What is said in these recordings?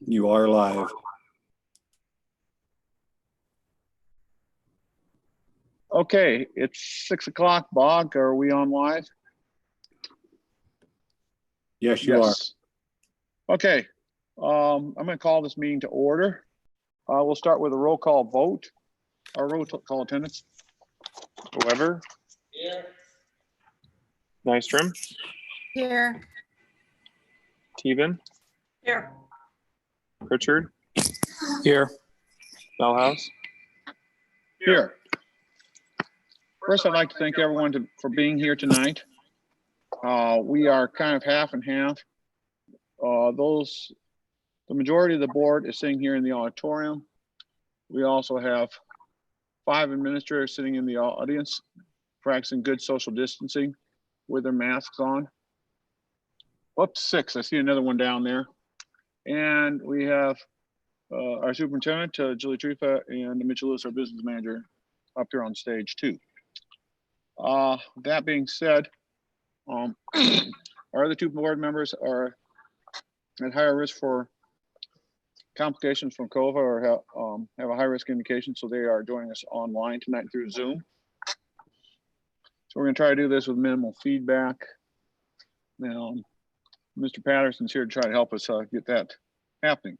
You are live. Okay, it's 6 o'clock, Bog. Are we on live? Yes, you are. Okay, I'm going to call this meeting to order. We'll start with a roll call vote. Our roll call attendance. Weber. Here. Nystrom. Here. Teven. Here. Pritchard. Here. Bellhouse. Here. First, I'd like to thank everyone for being here tonight. We are kind of half and half. The majority of the board is sitting here in the auditorium. We also have 5 administrators sitting in the audience, practicing good social distancing with their masks on. Up to 6, I see another one down there. And we have our superintendent, Julie Trifa, and Mitchell Lewis, our business manager, up here on stage too. That being said, our other 2 board members are at higher risk for complications from COVID or have a high risk indication, so they are joining us online tonight through Zoom. So we're going to try to do this with minimal feedback. Now, Mr. Patterson's here to try to help us get that happening.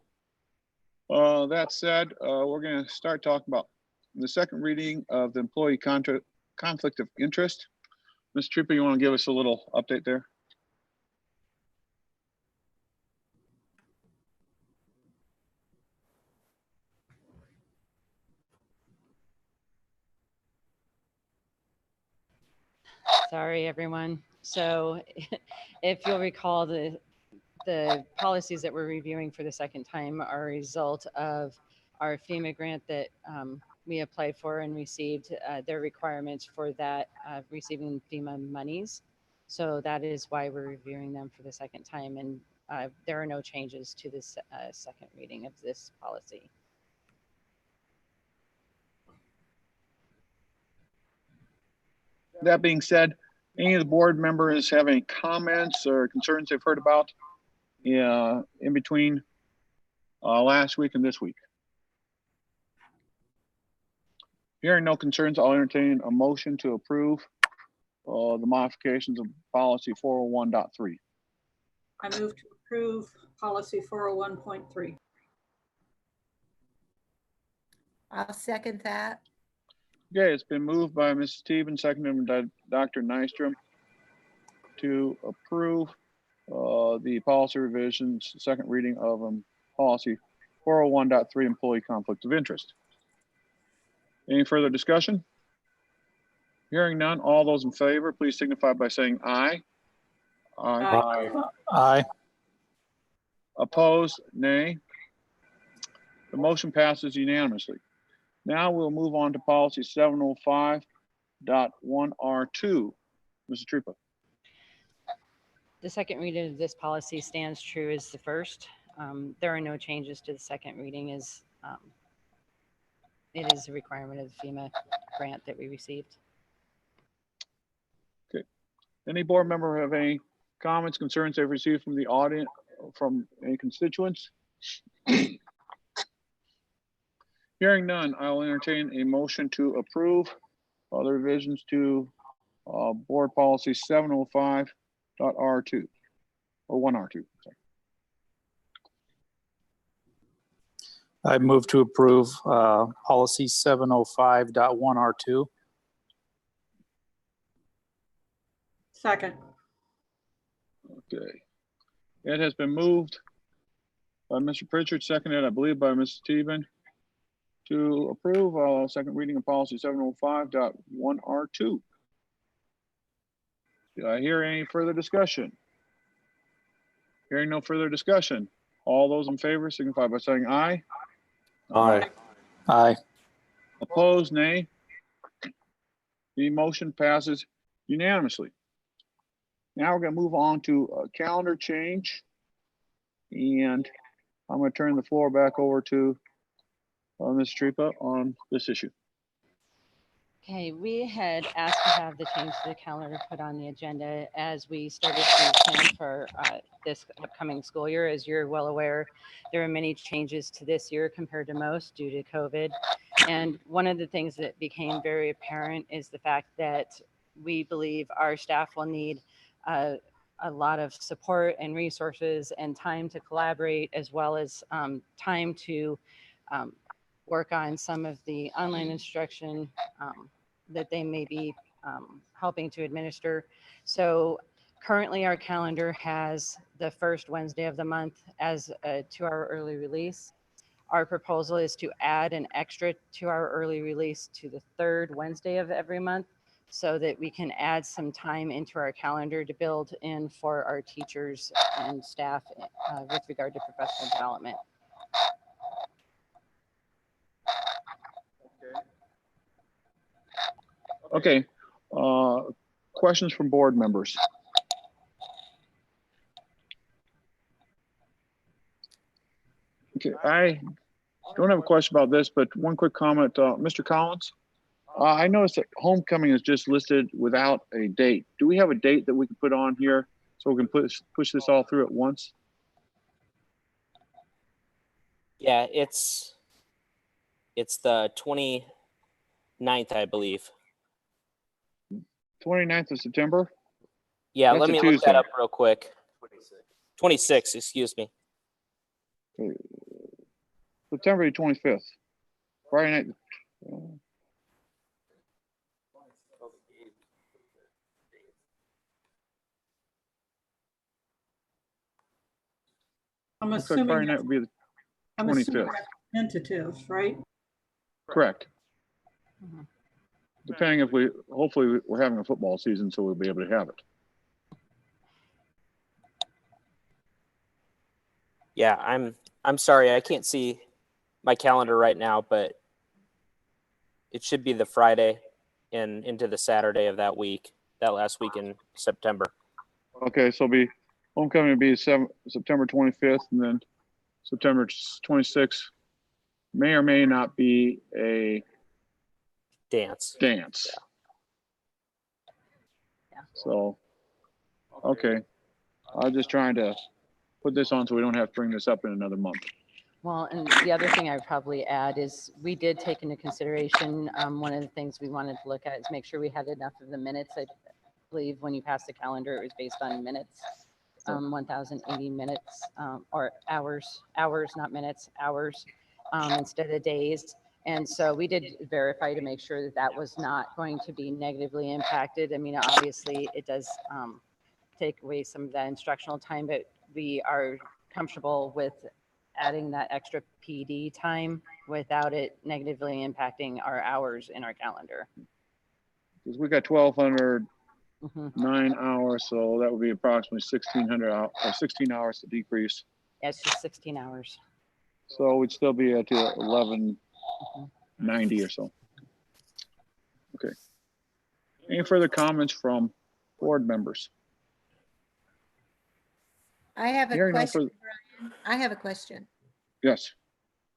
That said, we're going to start talking about the second reading of the employee conflict of interest. Ms. Tripa, you want to give us a little update there? Sorry, everyone. So if you'll recall, the policies that we're reviewing for the second time are a result of our FEMA grant that we applied for and received their requirements for that receiving FEMA monies. So that is why we're reviewing them for the second time. And there are no changes to this second reading of this policy. That being said, any of the board members have any comments or concerns they've heard about in between last week and this week? Hearing no concerns, I'll entertain a motion to approve the modifications of policy 401.3. I move to approve policy 401.3. I'll second that. Okay, it's been moved by Mrs. Stevens, seconded by Dr. Nystrom to approve the policy revisions, second reading of policy 401.3 employee conflict of interest. Any further discussion? Hearing none, all those in favor, please signify by saying aye. Aye. Aye. Opposed, nay. The motion passes unanimously. Now we'll move on to policy 705.1R2. Mr. Tripa. The second reading of this policy stands true as the first. There are no changes to the second reading as it is a requirement of the FEMA grant that we received. Okay. Any board member have any comments, concerns they've received from the audience, from any constituents? Hearing none, I'll entertain a motion to approve the revisions to board policy 705.R2 or 1R2. Sorry. I move to approve policy 705.1R2. Second. Okay. It has been moved by Mr. Pritchard, seconded, I believe, by Mrs. Teven, to approve second reading of policy 705.1R2. Did I hear any further discussion? Hearing no further discussion, all those in favor signify by saying aye. Aye. Aye. Opposed, nay. The motion passes unanimously. Now we're going to move on to a calendar change. And I'm going to turn the floor back over to Ms. Tripa on this issue. Okay, we had asked to have the change to the calendar put on the agenda as we started to plan for this upcoming school year. As you're well aware, there are many changes to this year compared to most due to COVID. And one of the things that became very apparent is the fact that we believe our staff will need a lot of support and resources and time to collaborate, as well as time to work on some of the online instruction that they may be helping to administer. So currently our calendar has the first Wednesday of the month as a 2-hour early release. Our proposal is to add an extra 2-hour early release to the third Wednesday of every month so that we can add some time into our calendar to build in for our teachers and staff with regard to professional development. Okay, questions from board members? Okay, I don't have a question about this, but one quick comment, Mr. Collins. I noticed that homecoming is just listed without a date. Do we have a date that we can put on here so we can push this all through at once? Yeah, it's the 29th, I believe. 29th of September? Yeah, That's let a me look Tuesday. that up real quick. 26, excuse me. September 25th. Friday night. I'm Looks like Friday assuming, night would be the I'm assuming 25th. that's tentative, right? Correct. Mhm. Depending if hopefully we're having a football season, so we'll be able to have it. Yeah, I'm sorry, I can't see my calendar right now, but it should be the Friday and into the Saturday of that week, that last week in September. Okay, so homecoming would be September 25th, and then September 26th may or may not be a Dance. dance. Yeah. So, okay. I'm just trying to put this on so we don't have to bring this up in another month. Well, and the other thing I would probably add is we did take into consideration, one of the things we wanted to look at is make sure we had enough of the minutes. I believe when you passed the calendar, it was based on minutes, 1,080 minutes, or hours, not minutes, hours, instead of days. And so we did verify to make sure that that was not going to be negatively impacted. I mean, obviously it does take away some of that instructional time, but we are comfortable with adding that extra PD time without it negatively impacting our hours in our calendar. Because we got 1,209 Mhm. hours, so that would be approximately 1,600 hours, or 16 hours to decrease. Yeah, it's just 16 hours. So we'd still be at 1190 or so. Okay. Any further comments from board members? I have a Hearing no question, further- Brian. I have a question. Yes.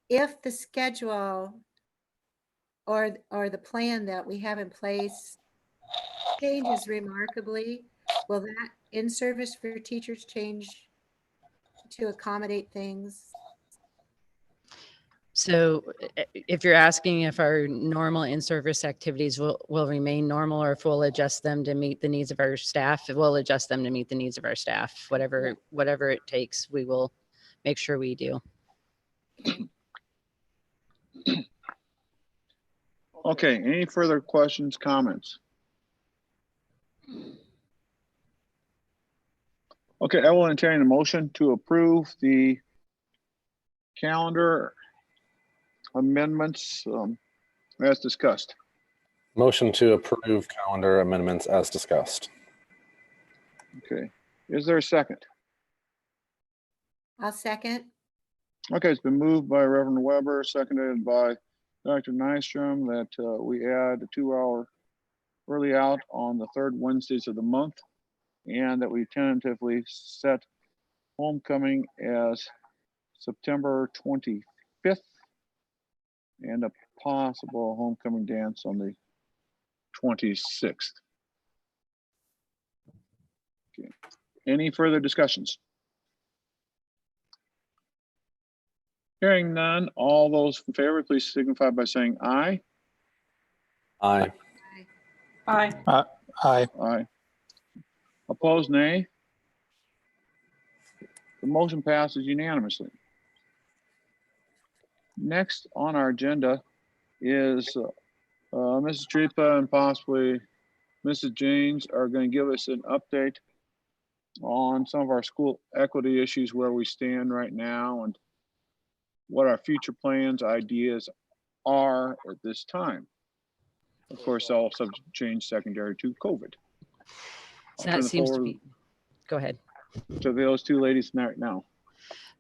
If the schedule or the plan that we have in place changes remarkably, will that in-service for teachers change to accommodate things? So if you're asking if our normal in-service activities will remain normal or if we'll adjust them to meet the needs of our staff, we'll adjust them to meet the needs of our staff. Whatever it takes, we will make sure we do. Okay, any further questions, comments? Okay, I will entertain a motion to approve the calendar amendments as discussed. Motion to approve calendar amendments as discussed. Okay, is there a second? I'll second. Okay, it's been moved by Reverend Weber, seconded by Dr. Nystrom that we add a 2-hour early out on the third Wednesdays of the month, and that we tentatively set homecoming as September 25th and a possible homecoming dance on the 26th. Okay. Any further discussions? Hearing none, all those in favor, please signify by saying aye. Aye. Aye. Aye. Aye. Opposed, nay. The motion passes unanimously. Next on our agenda is Mrs. Tripa and possibly Mrs. James are going to give us an update on some of our school equity issues, where we stand right now and what our future plans, ideas are at this time. Of course, all subject to change secondary to COVID. So I'll turn that the seems to floor be, go ahead. to those two ladies right now.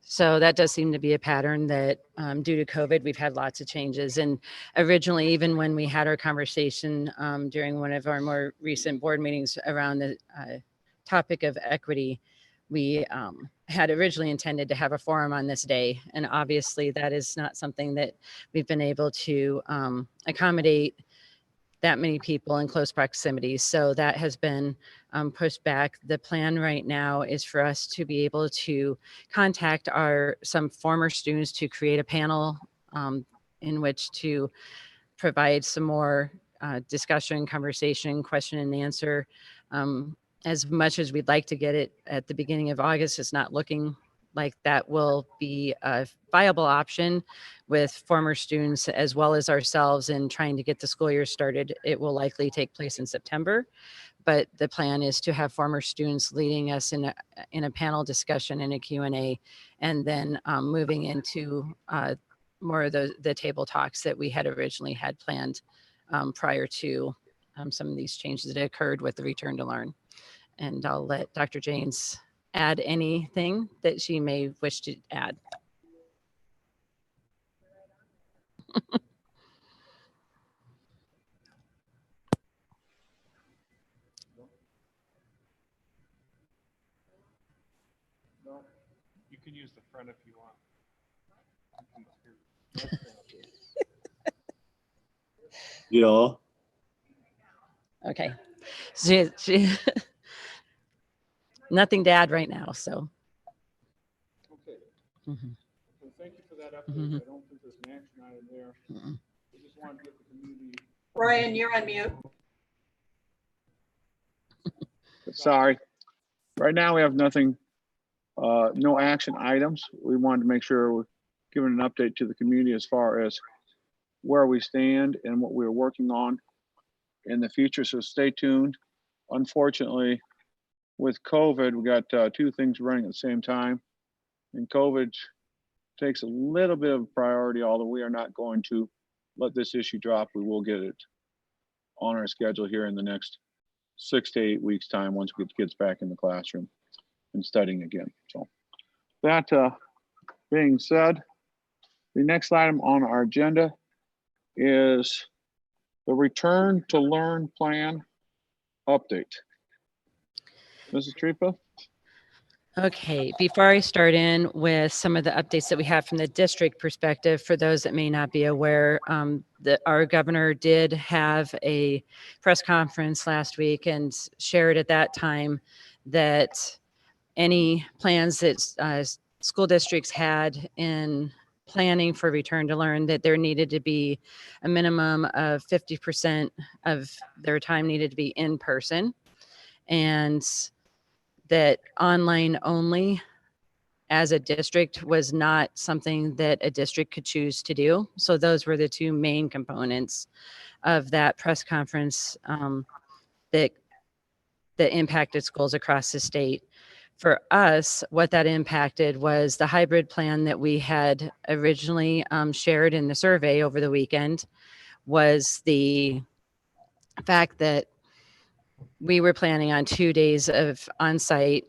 So that does seem to be a pattern that due to COVID, we've had lots of changes. And originally, even when we had our conversation during one of our more recent board meetings around the topic of equity, we had originally intended to have a forum on this day. And obviously that is not something that we've been able to accommodate that many people in close proximity. So that has been pushed back. The plan right now is for us to be able to contact some former students to create a panel in which to provide some more discussion, conversation, question and answer. As much as we'd like to get it at the beginning of August, it's not looking like that will be a viable option with former students as well as ourselves in trying to get the school year started. It will likely take place in September, but the plan is to have former students leading us in a panel discussion and a Q&A, and then moving into more of the table talks that we had originally had planned prior to some of these changes that occurred with the return to learn. And I'll let Dr. James add anything that she may wish to add. You can use the front if you want. Yeah. Okay. She nothing to add right now, so. Okay. Mhm. Well, thank you for that update. Mhm. I don't think there's an action item there. Mhm. We just wanted to get the community. Ryan, you're on mute. Sorry. Right now, we have nothing, no action items. We wanted to make sure we're giving an update to the community as far as where we stand and what we're working on in the future. So stay tuned. Unfortunately, with COVID, we got two things running at the same time. And COVID takes a little bit of priority, although we are not going to let this issue drop. We will get it on our schedule here in the next 6 to 8 weeks time, once we get the kids back in the classroom and studying again. So that being said, the next item on our agenda is the return to learn plan update. Mrs. Tripa? Okay, before I start in with some of the updates that we have from the district perspective, for those that may not be aware, our governor did have a press conference last week and shared at that time that any plans that school districts had in planning for return to learn, that there needed to be a minimum of 50% of their time needed to be in person, and that online only as a district was not something that a district could choose to do. So those were the two main components of that press conference that impacted schools across the state. For us, what that impacted was the hybrid plan that we had originally shared in the survey over the weekend, was the fact that we were planning on 2 days of on-site,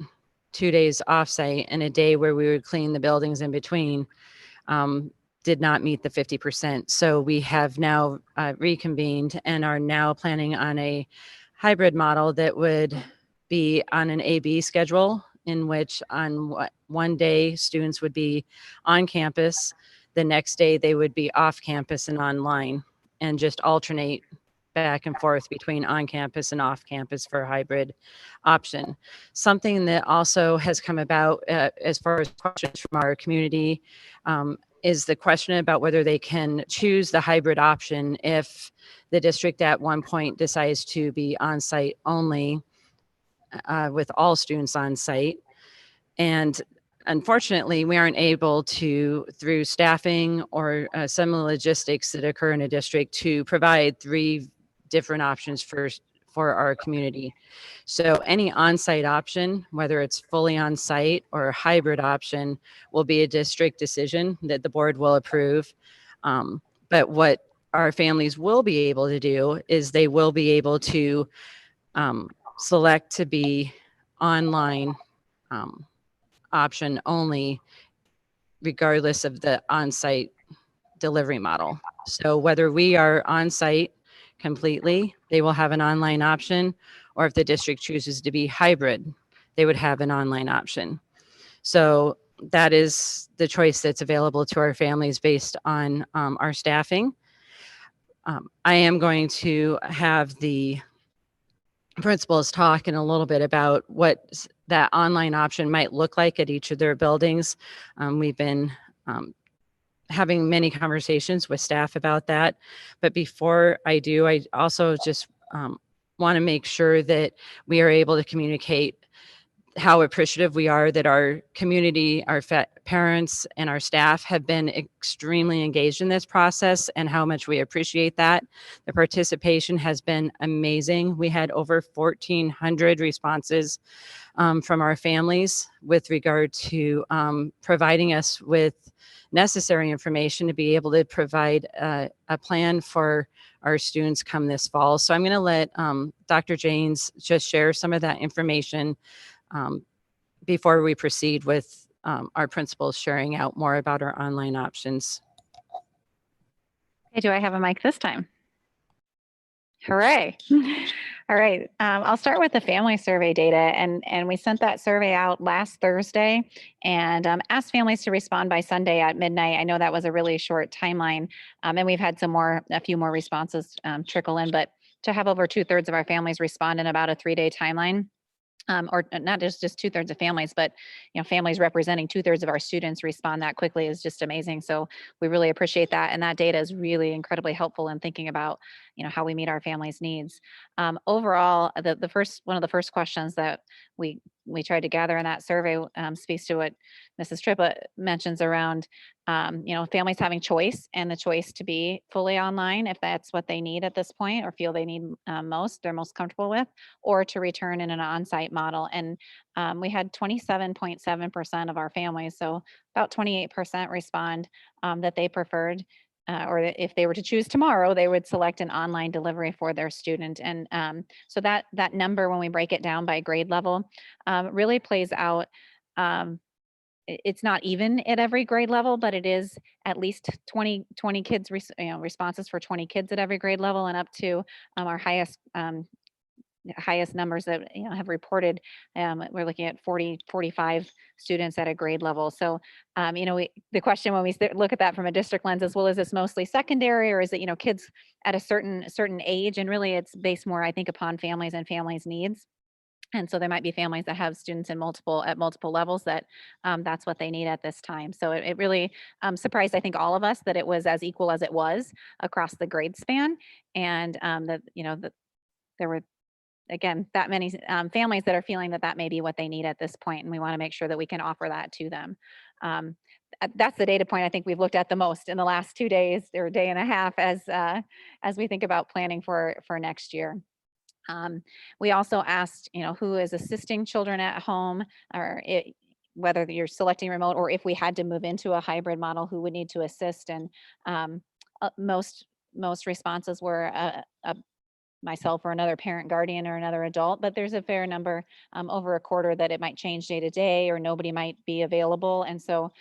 2 days off-site, and a day where we would clean the buildings in between, did not meet the 50%. So we have now reconvened and are now planning on a hybrid model that would be on an A-B schedule, in which on one day students would be on campus, the next day they would be off campus and online, and just alternate back and forth between on campus and off campus for a hybrid option. Something that also has come about as far as questions from our community is the question about whether they can choose the hybrid option if the district at one point decides to be on-site only with all students on site. And unfortunately, we aren't able to, through staffing or some of the logistics that occur in a district, to provide 3 different options for our community. So any on-site option, whether it's fully on-site or a hybrid option, will be a district decision that the board will approve. But what our families will be able to do is they will be able to select to be online option only, regardless of the on-site delivery model. So whether we are on-site completely, they will have an online option, or if the district chooses to be hybrid, they would have an online option. So that is the choice that's available to our families based on our staffing. I am going to have the principals talk in a little bit about what that online option might look like at each of their buildings. We've been having many conversations with staff about that. But before I do, I also just want to make sure that we are able to communicate how appreciative we are that our community, our parents, and our staff have been extremely engaged in this process, and how much we appreciate that. The participation has been amazing. We had over 1,400 responses from our families with regard to providing us with necessary information to be able to provide a plan for our students come this fall. So I'm going to let Dr. Janes just share some of that information before we proceed with our principals sharing out more about our online options. Okay, do I have a mic this time? Hooray. All right, I'll start with the family survey data, and we sent that survey out last Thursday and asked families to respond by Sunday at midnight. I know that was a really short timeline, and we've had a few more responses trickle in, but to have over 2/3 of our families respond in about a 3-day timeline, or not just 2/3 of families, but families representing 2/3 of our students respond that quickly is just amazing. So we really appreciate that, and that data is really incredibly helpful in thinking about how we meet our families' needs. Overall, one of the first questions that we tried to gather in that survey speaks to what Mrs. Trippa mentions around families having choice, and the choice to be fully online if that's what they need at this point or feel they need they're most comfortable with, or to return in an on-site model. And we had 27.7% of our families, so about 28% respond that they preferred or that if they were to choose tomorrow, they would select an online delivery for their student. And so that number, when we break it down by grade level, really plays out. It's not even at every grade level, but it is at least 20 kids, responses for 20 kids at every grade level, and up to our highest numbers that have reported. We're looking at 45 students at a grade level. So the question when we look at that from a district lens is, well, is this mostly secondary, or is it kids at a certain age? And really it's based more, I think, upon families and families' needs. And so there might be families that have students at multiple levels that that's what they need at this time. So it really surprised, I think, all of us that it was as equal as it was across the grade span, and that there were, again, that many families that are feeling that may be what they need at this point, and we want to make sure that we can offer that to them. That's the data point I think we've looked at the most in the last 2 days or day and a half as we think about planning for next year. We also asked, who is assisting children at home, or whether you're selecting remote, or if we had to move into a hybrid model, who would need to assist. And most responses were myself or another parent, guardian, or another adult, but there's a fair number, over a quarter, that it might change day to day, or nobody might be available. And so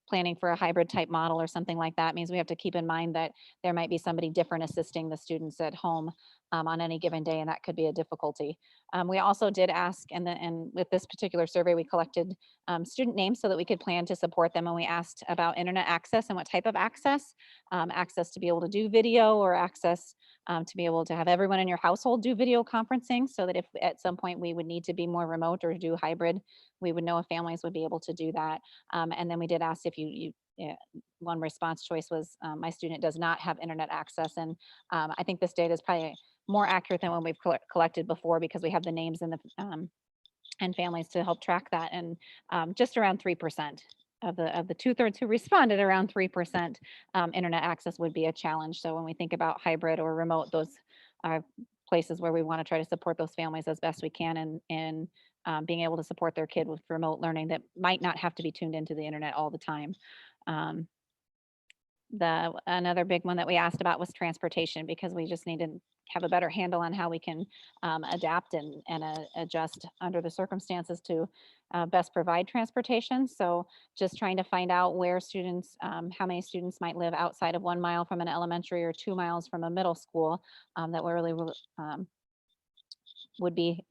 planning for a hybrid type model or something like that means we have to keep in mind that there might be somebody different assisting the students at home on any given day, and that could be a difficulty. We also did ask, and with this particular survey, we collected student names so that we could plan to support them. And we asked about internet access and what type of access, access to be able to do video, or access to be able to have everyone in your household do video conferencing, so that if at some point we would need to be more remote or do hybrid, we would know if families would be able to do that. And then we did ask if one response choice was, my student does not have internet access. And I think this data is probably more accurate than when we've collected before, because we have the names and the and families to help track that. And just around 3% of the 2/3 who responded, around 3% internet access would be a challenge. So when we think about hybrid or remote, those are places where we want to try to support those families as best we can, and being able to support their kid with remote learning that might not have to be tuned into the internet all the time. Another big one that we asked about was transportation, because we just need to have a better handle on how we can adapt and adjust under the circumstances to best provide transportation. So just trying to find out where students, how many students might live outside of 1 mile from an elementary or 2 miles from a middle school, that really would be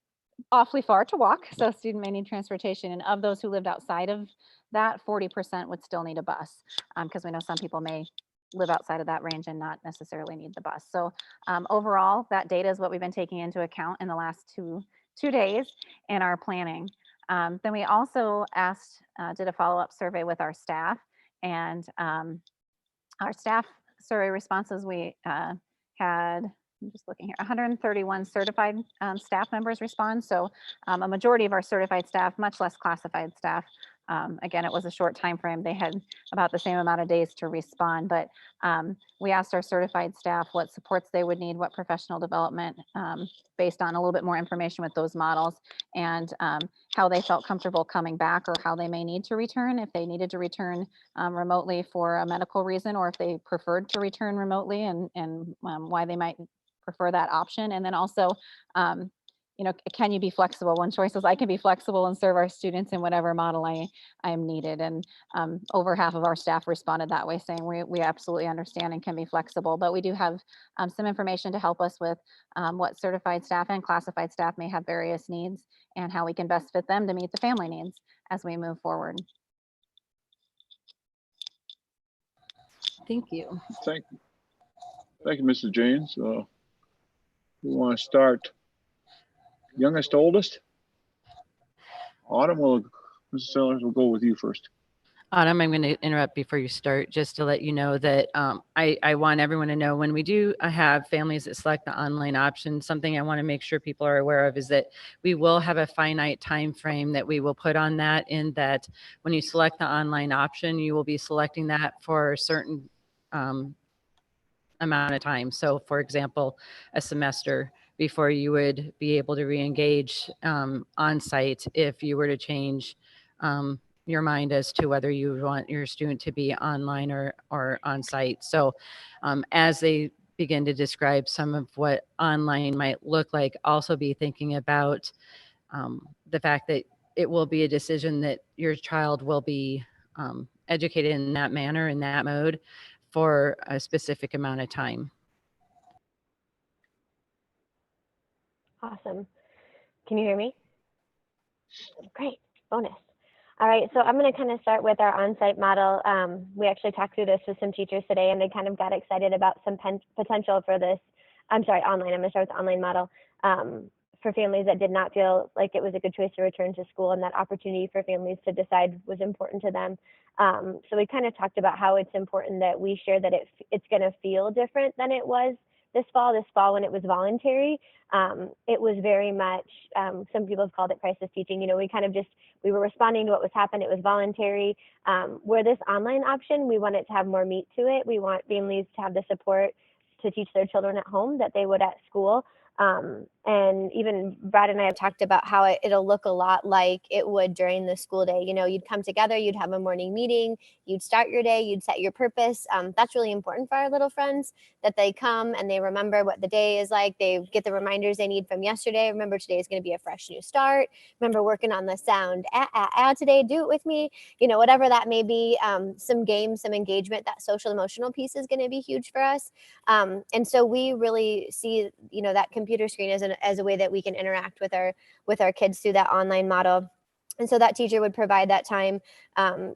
awfully far to walk. So a student may need transportation. And of those who lived outside of that, 40% would still need a bus, because we know some people may live outside of that range and not necessarily need the bus. So overall, that data is what we've been taking into account in the last two days in our planning. Then we also did a follow-up survey with our staff, and our staff survey responses, we had, I'm just looking here, 131 certified staff members respond. So a majority of our certified staff, much less classified staff. Again, it was a short time frame. They had about the same amount of days to respond, but we asked our certified staff what supports they would need, what professional development, based on a little bit more information with those models, and how they felt comfortable coming back, or how they may need to return, if they needed to return remotely for a medical reason, or if they preferred to return remotely, and why they might prefer that option. And then also, can you be flexible? One choice is I can be flexible and serve our students in whatever model I am needed. And over half of our staff responded that way, saying we absolutely understand and can be flexible. But we do have some information to help us with what certified staff and classified staff may have various needs, and how we can best fit them to meet the family needs as we move forward. Thank you. Thank you, Mrs. James. We want to start youngest to oldest. Autumn, Mrs. Sellers, will go with you first. Autumn, I'm going to interrupt before you start, just to let you know that I want everyone to know, when we do have families that select the online option, something I want to make sure people are aware of is that we will have a finite time frame that we will put on that, in that when you select the online option, you will be selecting that for a certain amount of time. So for example, a semester before you would be able to re-engage on site, if you were to change your mind as to whether you want your student to be online or on site. So as they begin to describe some of what online might look like, also be thinking about the fact that it will be a decision that your child will be educated in that manner, in that mode, for a specific amount of time. Awesome. Can you hear me? Great. Bonus. All right. So I'm going to kind of start with our on-site model. We actually talked through this with some teachers today, and they kind of got excited about some potential for this. I'm sorry, online. I'm going to start with the online model for families that did not feel like it was a good choice to return to school, and that opportunity for families to decide was important to them. So we kind of talked about how it's important that we share that it's going to feel different than it was this fall when it was voluntary. It was very much, some people have called it crisis teaching. We were responding to what was happening. It was voluntary. Where this online option, we want it to have more meat to it. We want families to have the support to teach their children at home that they would at school. And even Brad and I have talked about how it'll look a lot like it would during the school day. You know, you'd come together, you'd have a morning meeting, you'd start your day, you'd set your purpose. That's really important for our little friends, that they come and they remember what the day is like. They get the reminders they need from yesterday. Remember, today is going to be a fresh new start. Remember working on the sound today, do it with me. You know, whatever that may be, some games, some engagement, that social emotional piece is going to be huge for us. And so we really see, you know, that computer screen as a way that we can interact with our kids through that online model. And so that teacher would provide that time,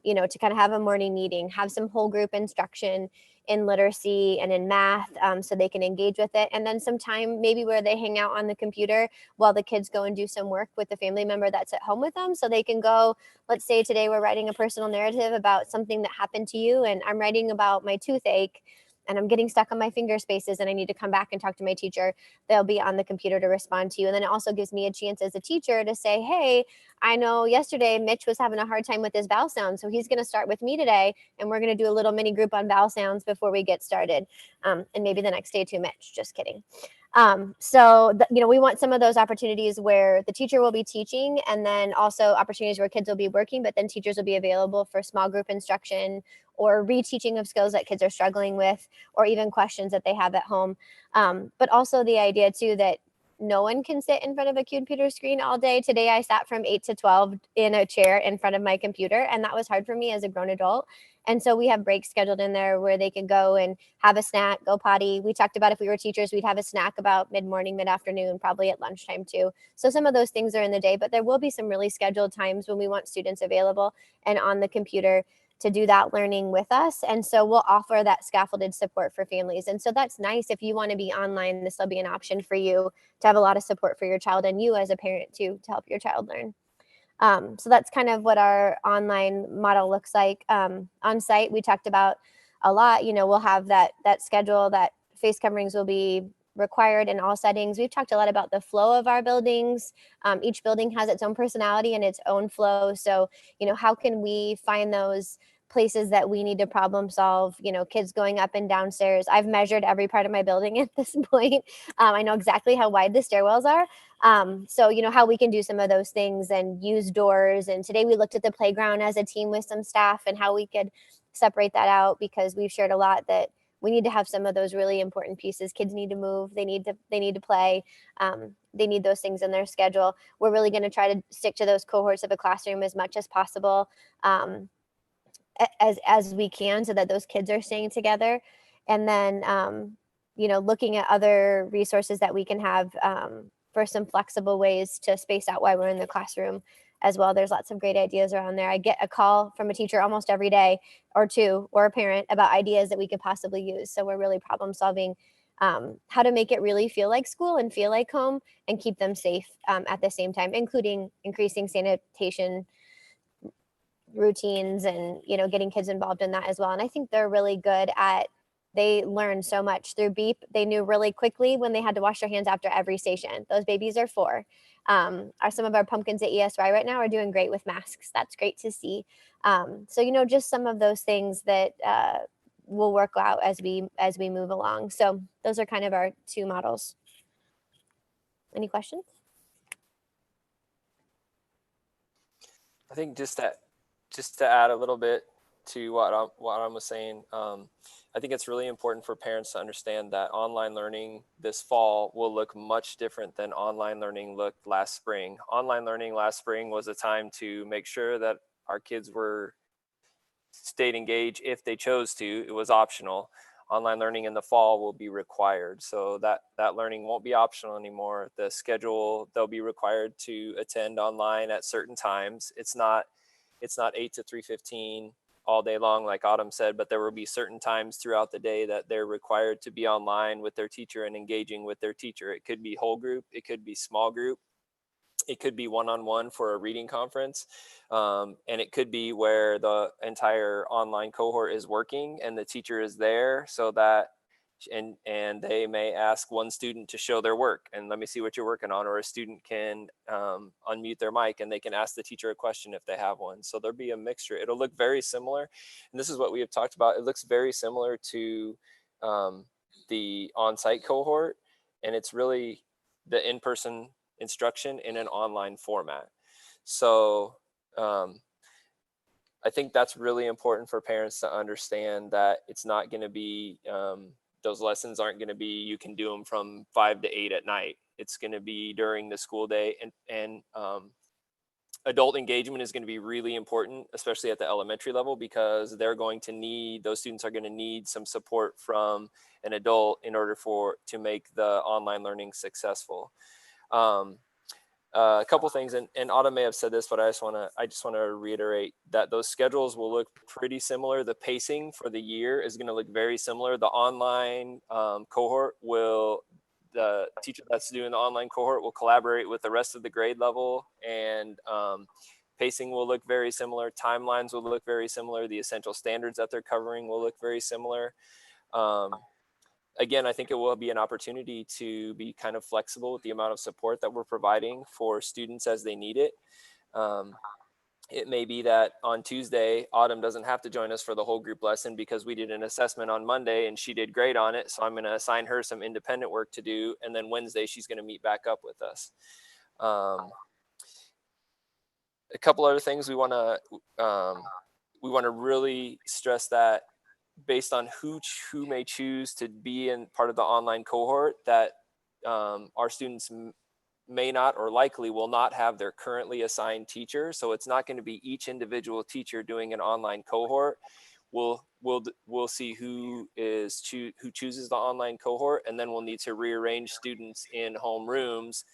you know, to kind of have a morning meeting, have some whole group instruction in literacy and in math, so they can engage with it. And then some time maybe where they hang out on the computer while the kids go and do some work with the family member that's at home with them. So they can go, let's say today we're writing a personal narrative about something that happened to you, and I'm writing about my toothache and I'm getting stuck on my finger spaces and I need to come back and talk to my teacher. They'll be on the computer to respond to you. And then it also gives me a chance as a teacher to say, hey, I know yesterday Mitch was having a hard time with his vowel sound, so he's going to start with me today, and we're going to do a little mini group on vowel sounds before we get started. And maybe the next day too, Mitch, just kidding. You know, we want some of those opportunities where the teacher will be teaching, and then also opportunities where kids will be working, but then teachers will be available for small group instruction or reteaching of skills that kids are struggling with, or even questions that they have at home. But also the idea too that no one can sit in front of a computer screen all day. Today I sat from 8 to 12 in a chair in front of my computer, and that was hard for me as a grown adult. And so we have breaks scheduled in there where they can go and have a snack, go potty. We talked about if we were teachers, we'd have a snack about mid-morning, mid-afternoon, probably at lunchtime too. So some of those things are in the day, but there will be some really scheduled times when we want students available and on the computer to do that learning with us. And so we'll offer that scaffolded support for families. And so that's nice. If you want to be online, this will be an option for you to have a lot of support for your child, and you as a parent too, to help your child learn. So that's kind of what our online model looks like. On site, we talked about a lot. You know, we'll have that schedule, that face coverings will be required in all settings. We've talked a lot about the flow of our buildings. Each building has its own personality and its own flow. So, you know, how can we find those places that we need to problem solve? You know, kids going up and downstairs. I've measured every part of my building at this point. I know exactly how wide the stairwells are. So, you know, how we can do some of those things and use doors. And today we looked at the playground as a team with some staff and how we could separate that out, because we've shared a lot that we need to have some of those really important pieces. Kids need to move. They need to play. They need those things in their schedule. We're really going to try to stick to those cohorts of a classroom as much as possible, as we can, so that those kids are staying together. And then, you know, looking at other resources that we can have for some flexible ways to space out while we're in the classroom as well. There's lots of great ideas around there. I get a call from a teacher almost every day or two, or a parent, about ideas that we could possibly use. So we're really problem solving how to make it really feel like school and feel like home, and keep them safe at the same time, including increasing sanitation routines and, you know, getting kids involved in that as well. And I think they're really good at, they learn so much through BEEP. They knew really quickly when they had to wash their hands after every station. Those babies are 4. Some of our pumpkins at ESY right now are doing great with masks. That's great to see. So, you know, just some of those things that will work out as we move along. So those are kind of our 2 models. Any questions? I think just to add a little bit to what I was saying, I think it's really important for parents to understand that online learning this fall will look much different than online learning looked last spring. Online learning last spring was a time to make sure that our kids stayed engaged if they chose to. It was optional. Online learning in the fall will be required. So that learning won't be optional anymore. The schedule, they'll be required to attend online at certain times. It's not 8 to 3:15 all day long, like Autumn said, but there will be certain times throughout the day that they're required to be online with their teacher and engaging with their teacher. It could be whole group, it could be small group, it could be one-on-one for a reading conference, and it could be where the entire online cohort is working and the teacher is there, so that and they may ask one student to show their work and let me see what you're working on, or a student can unmute their mic and they can ask the teacher a question if they have one. So there'll be a mixture. It'll look very similar, and this is what we have talked about. It looks very similar to the on-site cohort, and it's really the in-person instruction in an online format. So I think that's really important for parents to understand, that it's not going to be, those lessons aren't going to be, you can do them from 5 to 8 at night. It's going to be during the school day, and adult engagement is going to be really important, especially at the elementary level, because those students are going to need some support from an adult in order to make the online learning successful. A couple things, and Autumn may have said this, but I just want to reiterate that those schedules will look pretty similar. The pacing for the year is going to look very similar. The online cohort the teacher that's doing the online cohort will collaborate with the rest of the grade level, and pacing will look very similar. Timelines will look very similar. The essential standards that they're covering will look very similar. Again, I think it will be an opportunity to be kind of flexible with the amount of support that we're providing for students as they need it. It may be that on Tuesday, Autumn doesn't have to join us for the whole group lesson because we did an assessment on Monday and she did great on it. So I'm going to assign her some independent work to do. And then Wednesday, she's going to meet back up with us. A couple other things we want to really stress, that based on who may choose to be in part of the online cohort, that our students may not, or likely will not, have their currently assigned teacher. So it's not going to be each individual teacher doing an online cohort. We'll see who chooses the online cohort, and then we'll need to rearrange students in homerooms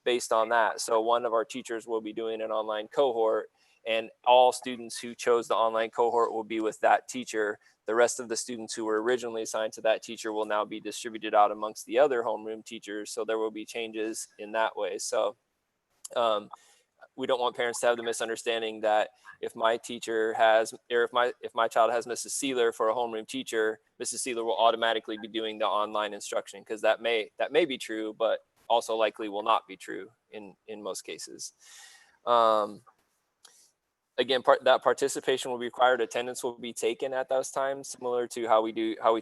based on that. So one of our teachers will be doing an online cohort, and all students who chose the online cohort will be with that teacher. The rest of the students who were originally assigned to that teacher will now be distributed out amongst the other homeroom teachers. So there will be changes in that way. So we don't want parents to have the misunderstanding that if my teacher has, or if my child has Mrs. Sealer for a homeroom teacher, Mrs. Sealer will automatically be doing the online instruction, because that may be true, but also likely will not be true in most cases. Again, that participation will be required. Attendance will be taken at those times, similar to how we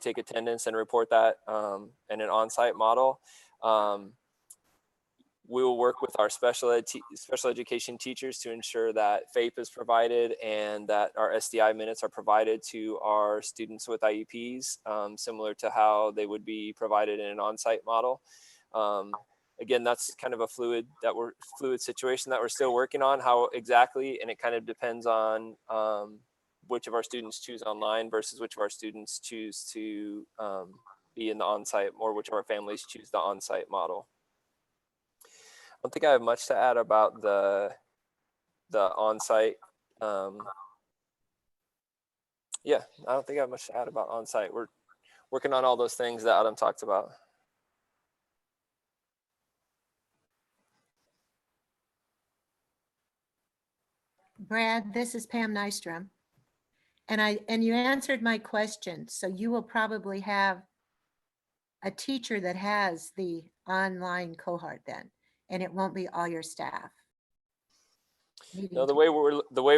take attendance and report that in an on-site model. We will work with our special education teachers to ensure that FAPE is provided and that our SDI minutes are provided to our students with IEPs, similar to how they would be provided in an on-site model. Again, that's kind of a fluid situation that we're still working on, how exactly, and it kind of depends on which of our students choose online versus which of our students choose to be in the on-site, or which of our families choose the on-site model. I don't think I have much to add about the on-site. Yeah, I don't think I have much to add about on-site. We're working on all those things that Adam talked about. Brad, this is Pam Nystrom. And you answered my question. So you will probably have a teacher that has the online cohort then, and it won't be all your staff. No, the way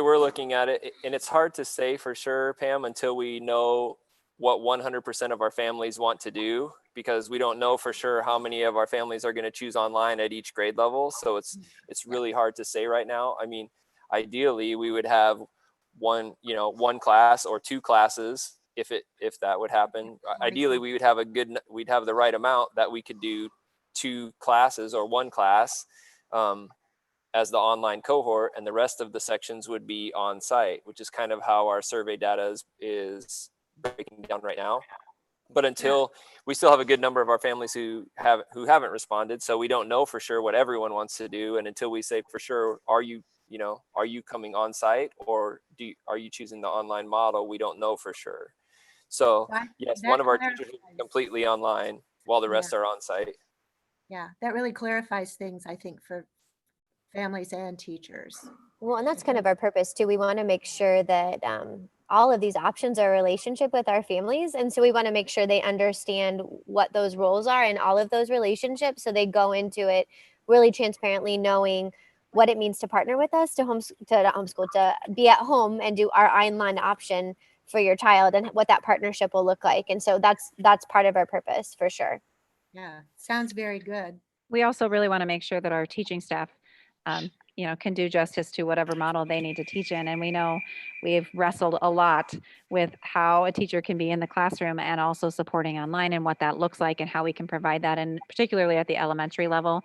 we're looking at it, and it's hard to say for sure, Pam, until we know what 100% of our families want to do, because we don't know for sure how many of our families are going to choose online at each grade level. So it's really hard to say right now. I mean, ideally we would have one class or two classes if that would happen. Ideally we'd have the right amount that we could do two classes or one class as the online cohort, and the rest of the sections would be on site, which is kind of how our survey data is breaking down right now. But until we still have a good number of our families who haven't responded, so we don't know for sure what everyone wants to do. And until we say for sure, are you coming on site, or are you choosing the online model? We don't know for sure. So yes, one of our teachers will be completely online while the rest are on site. Yeah, that really clarifies things, I think, for families and teachers. Well, and that's kind of our purpose too. We want to make sure that all of these options are a relationship with our families. And so we want to make sure they understand what those roles are in all of those relationships. So they go into it really transparently, knowing what it means to partner with us, to be at home and do our online option for your child, and what that partnership will look like. And so that's part of our purpose for sure. Yeah, sounds very good. We also really want to make sure that our teaching staff, can do justice to whatever model they need to teach in. And we know we've wrestled a lot with how a teacher can be in the classroom and also supporting online and what that looks like and how we can provide that. And particularly at the elementary level,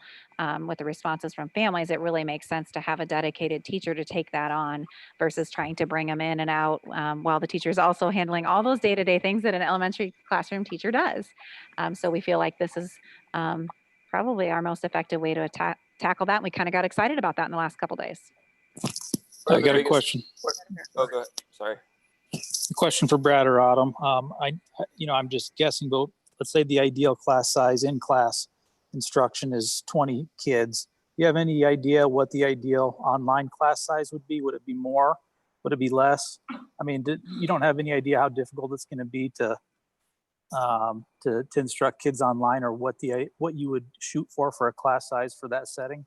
with the responses from families, it really makes sense to have a dedicated teacher to take that on versus trying to bring them in and out while the teacher is also handling all those day-to-day things that an elementary classroom teacher does. So we feel like this is probably our most effective way to tackle that. And we kind of got excited about that in the last couple days. I got a question. Oh, go ahead. Sorry. A question for Brad or Autumn. I'm just guessing, but let's say the ideal class size in class instruction is 20 kids. Do you have any idea what the ideal online class size would be? Would it be more? Would it be less? I mean, you don't have any idea how difficult it's going to be to instruct kids online, or what you would shoot for a class size for that setting?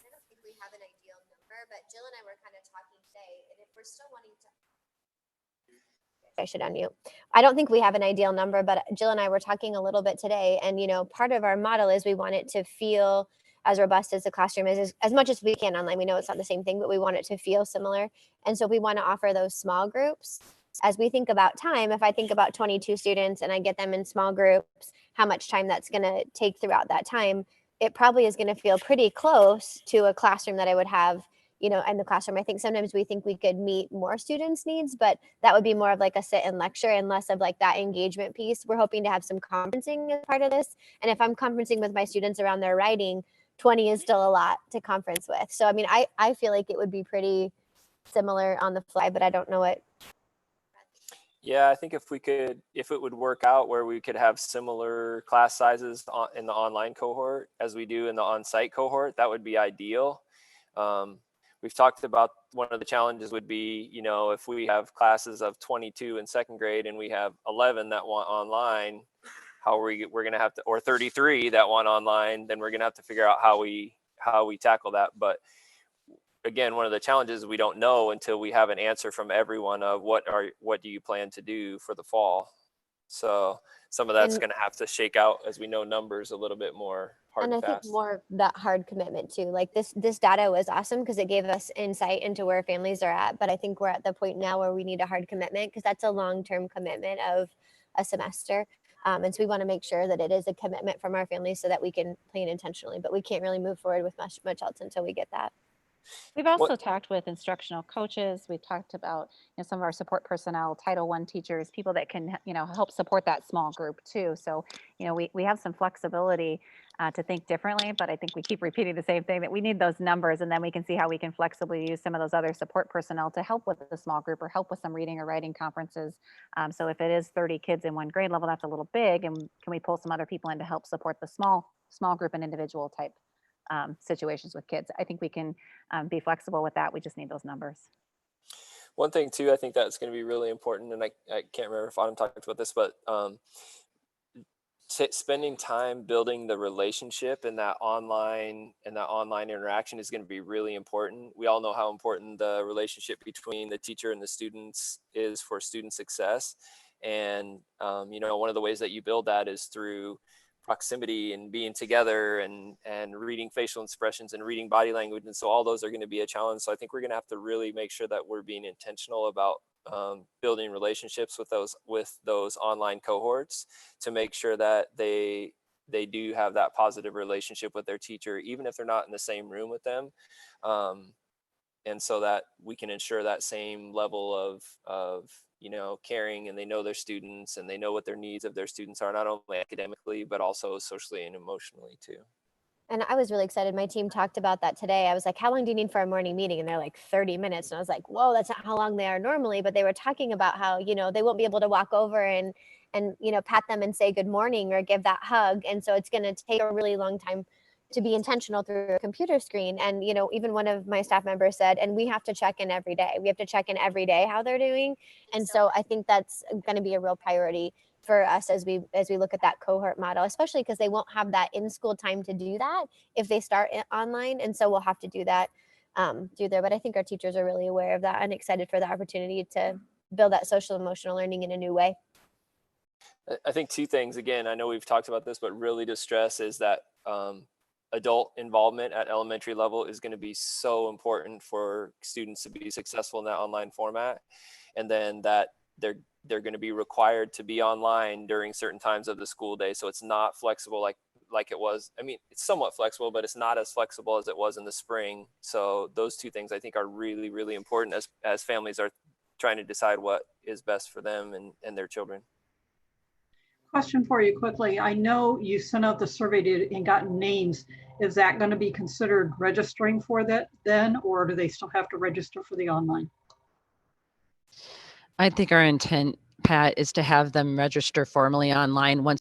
I don't think we have an ideal number, but Jill and I were kind of talking today, and if we're still wanting to, I should unmute. I don't think we have an ideal number, but Jill and I were talking a little bit today, and part of our model is we want it to feel as robust as the classroom is, as much as we can online. We know it's not the same thing, but we want it to feel similar. And so we want to offer those small groups. As we think about time, if I think about 22 students and I get them in small groups, how much time that's going to take throughout that time, it probably is going to feel pretty close to a classroom that I would have, in the classroom. I think sometimes we think we could meet more students' needs, but that would be more of like a sit and lecture and less of like that engagement piece. We're hoping to have some conferencing as part of this. And if I'm conferencing with my students around their writing, 20 is still a lot to conference with. So, I mean, I feel like it would be pretty similar on the fly, but I don't know what. Yeah, I think if it would work out where we could have similar class sizes in the online cohort as we do in the on-site cohort, that would be ideal. We've talked about one of the challenges would be, if we have classes of 22 in second grade and we have 11 that want online, we're going to have to, or 33 that want online, then we're going to have to figure out how we tackle that. But again, one of the challenges we don't know until we have an answer from everyone of what do you plan to do for the fall. So some of that's going to have to shake out as we know numbers a little bit more hard and fast. Think more that hard commitment too. Like this data was awesome because it gave us insight into where families are at. But I think we're at the point now where we need a hard commitment because that's a long-term commitment of a semester. And so we want to make sure that it is a commitment from our families so that we can plan intentionally. But we can't really move forward with much else until we get that. We've also talked with instructional coaches. We've talked about some of our support personnel, Title I teachers, people that can help support that small group too. So we have some flexibility to think differently, but I think we keep repeating the same thing, that we need those numbers, and then we can see how we can flexibly use some of those other support personnel to help with the small group or help with some reading or writing conferences. So if it is 30 kids in one grade level, that's a little big, and can we pull some other people in to help support the small group and individual type situations with kids? I think we can be flexible with that. We just need those numbers. One thing too, I think that's going to be really important, and I can't remember if Autumn talked about this, but spending time building the relationship and that online interaction is going to be really important. We all know how important the relationship between the teacher and the students is for student success. And one of the ways that you build that is through proximity and being together and reading facial expressions and reading body language. And so all those are going to be a challenge. So I think we're going to have to really make sure that we're being intentional about building relationships with those online cohorts to make sure that they do have that positive relationship with their teacher, even if they're not in the same room with them. And so that we can ensure that same level of caring, and they know their students and they know what their needs of their students are, not only academically, but also socially and emotionally too. And I was really excited. My team talked about that today. I was like, how long do you need for a morning meeting? And they're like 30 minutes. And I was like, whoa, that's not how long they are normally. But they were talking about how, they won't be able to walk over and pat them and say good morning or give that hug. And so it's going to take a really long time to be intentional through a computer screen. And, even one of my staff members said, and we have to check in every day. We have to check in every day how they're doing. And so I think that's going to be a real priority for us as we look at that cohort model, especially because they won't have that in-school time to do that if they start online. And so we'll have to do that through there. But I think our teachers are really aware of that and excited for the opportunity to build that social emotional learning in a new way. I think two things, again, I know we've talked about this, but really to stress is that adult involvement at elementary level is going to be so important for students to be successful in that online format. And then that they're going to be required to be online during certain times of the school day. So it's not flexible like it was. I mean, it's somewhat flexible, but it's not as flexible as it was in the spring. So those two things I think are really, really important as families are trying to decide what is best for them and their children. Question for you quickly. I know you sent out the survey data and gotten names. Is that going to be considered registering for that then, or do they still have to register for the online? I think our intent, Pat, is to have them register formally online once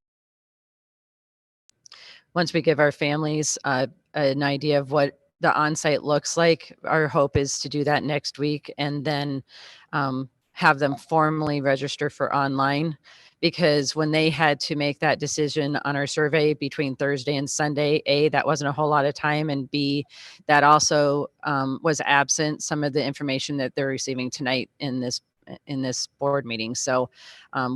we give our families an idea of what the on-site looks like. Our hope is to do that next week and then have them formally register for online, because when they had to make that decision on our survey between Thursday and Sunday, A, that wasn't a whole lot of time, and B, that also was absent some of the information that they're receiving tonight in this board meeting. So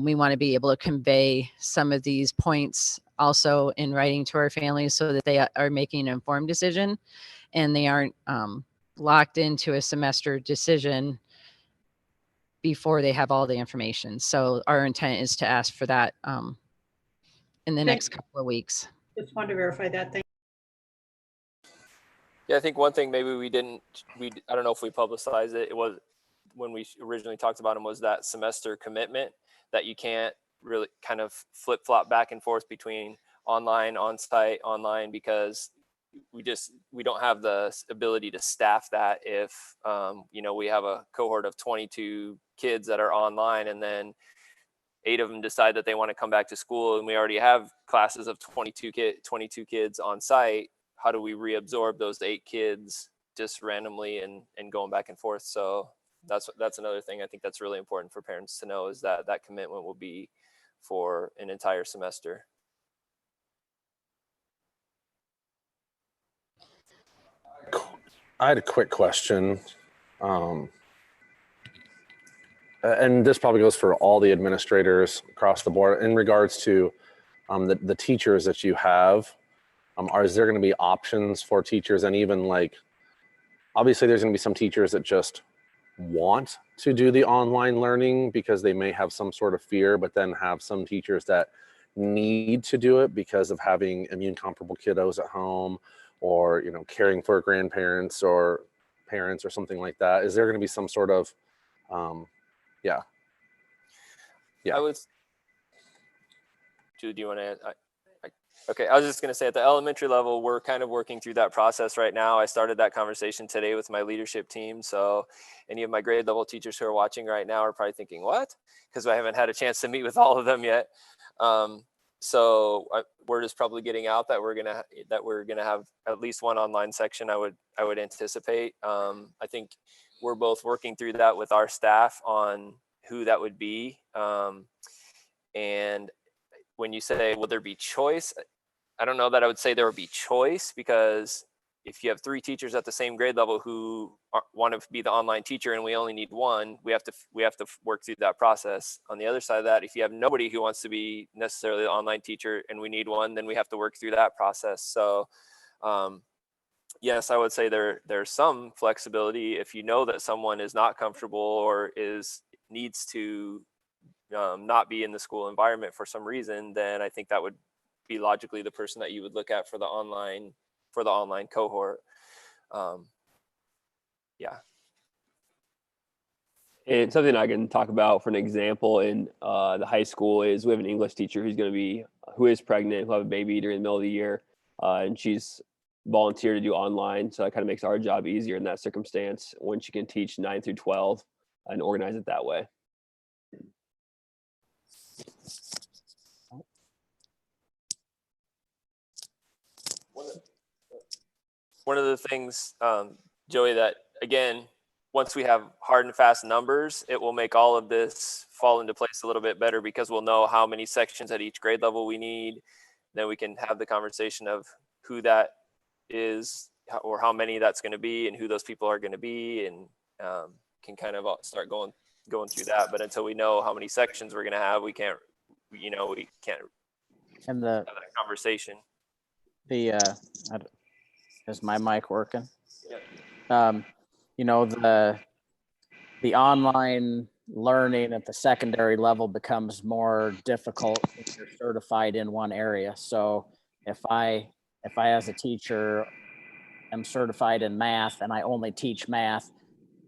we want to be able to convey some of these points also in writing to our families so that they are making an informed decision and they aren't locked into a semester decision before they have all the information. So our intent is to ask for that in the next couple of weeks. Just wanted to verify that. Thank Yeah, I think one thing maybe I don't know if we publicized it. It was when we originally talked about them was that semester commitment that you can't really kind of flip flop back and forth between online, on-site, online, because we don't have the ability to staff that if we have a cohort of 22 kids that are online and then 8 of them decide that they want to come back to school and we already have classes of 22 kids on site. How do we reabsorb those 8 kids just randomly and going back and forth? So that's another thing I think that's really important for parents to know, is that that commitment will be for an entire semester. I had a quick question. And this probably goes for all the administrators across the board in regards to the teachers that you have. Is there going to be options for teachers? And even like, obviously there's going to be some teachers that just want to do the online learning because they may have some sort of fear, but then have some teachers that need to do it because of having immune comparable kiddos at home, or caring for grandparents or parents or something like that. Is there going to be some sort of yeah. I was Jude, do you want to add? Okay, I was just going to say at the elementary level, we're kind of working through that process right now. I started that conversation today with my leadership team. So any of my grade level teachers who are watching right now are probably thinking, what? Because I haven't had a chance to meet with all of them yet. So word is probably getting out that we're gonna have at least one online section. I would anticipate. I think we're both working through that with our staff on who that would be. And when you say, will there be choice? I don't know that I would say there would be choice, because if you have 3 teachers at the same grade level who want to be the online teacher and we only need one, we have to work through that process. On the other side of that, if you have nobody who wants to be necessarily the online teacher and we need one, then we have to work through that process. So yes, I would say there's some flexibility. If you know that someone is not comfortable or needs to not be in the school environment for some reason, then I think that would be logically the person that you would look at for the online cohort. Yeah. And something I can talk about for an example in the high school is we have an English teacher who is pregnant, who have a baby during the middle of the year, and she's volunteered to do online. So that kind of makes our job easier in that circumstance when she can teach 9 through 12 and organize it that way. One of the things, Joey, that again, once we have hard and fast numbers, it will make all of this fall into place a little bit better, because we'll know how many sections at each grade level we need. Then we can have the conversation of who that is or how many that's going to be and who those people are going to be, and can kind of start going through that. But until we know how many sections we're going to have, we can't and the have that conversation. Is my mic working? You know, the online learning at the secondary level becomes more difficult if you're certified in one area. So if I as a teacher am certified in math and I only teach math,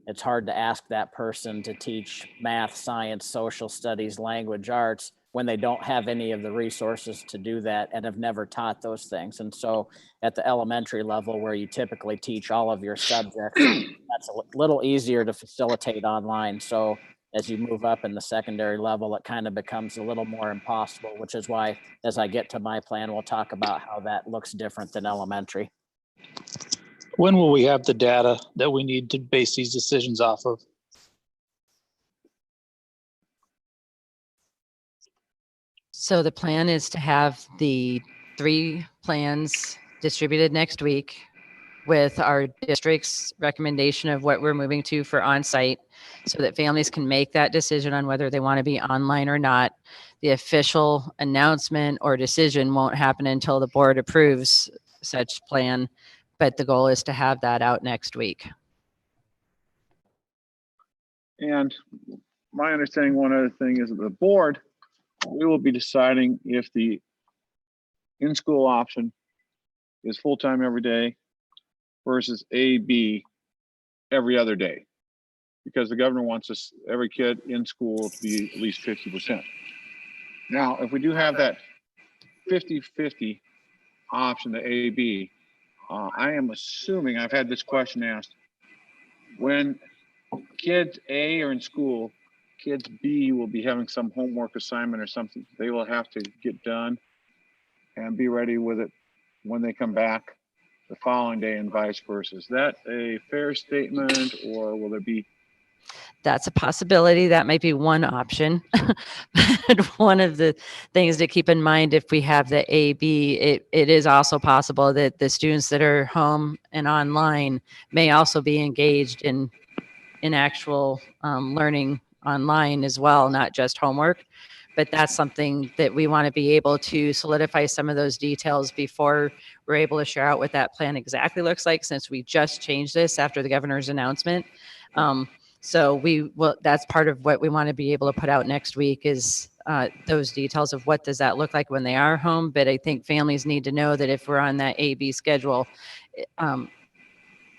it's hard to ask that person to teach math, science, social studies, language arts when they don't have any of the resources to do that and have never taught those things. And so at the elementary level, where you typically teach all of your subjects, that's a little easier to facilitate online. So as you move up in the secondary level, it kind of becomes a little more impossible, which is why as I get to my plan, we'll talk about how that looks different than elementary. When will we have the data that we need to base these decisions off of? So the plan is to have the 3 plans distributed next week with our district's recommendation of what we're moving to for on-site so that families can make that decision on whether they want to be online or not. The official announcement or decision won't happen until the board approves such plan, but the goal is to have that out next week. And my understanding, one other thing is that the board, we will be deciding if the in-school option is full-time every day versus A, B every other day. Because the governor wants us, every kid in school to be at least 50%. Now, if we do have that 50-50 option, the A, B, I am assuming, I've had this question asked, when kids A are in school, kids B will be having some homework assignment or something they will have to get done and be ready with it when they come back the following day and vice versa. Is that a fair statement, or will there be? That's a possibility. That might be one option. But one of the things to keep in mind, if we have the A/B, it is also possible that the students that are home and online may also be engaged in actual learning online as well, not just homework. But that's something that we want to be able to solidify some of those details before we're able to share out what that plan exactly looks like, since we just changed this after the governor's announcement. So that's part of what we want to be able to put out next week is those details of what does that look like when they are home. But I think families need to know that if we're on that A/B schedule,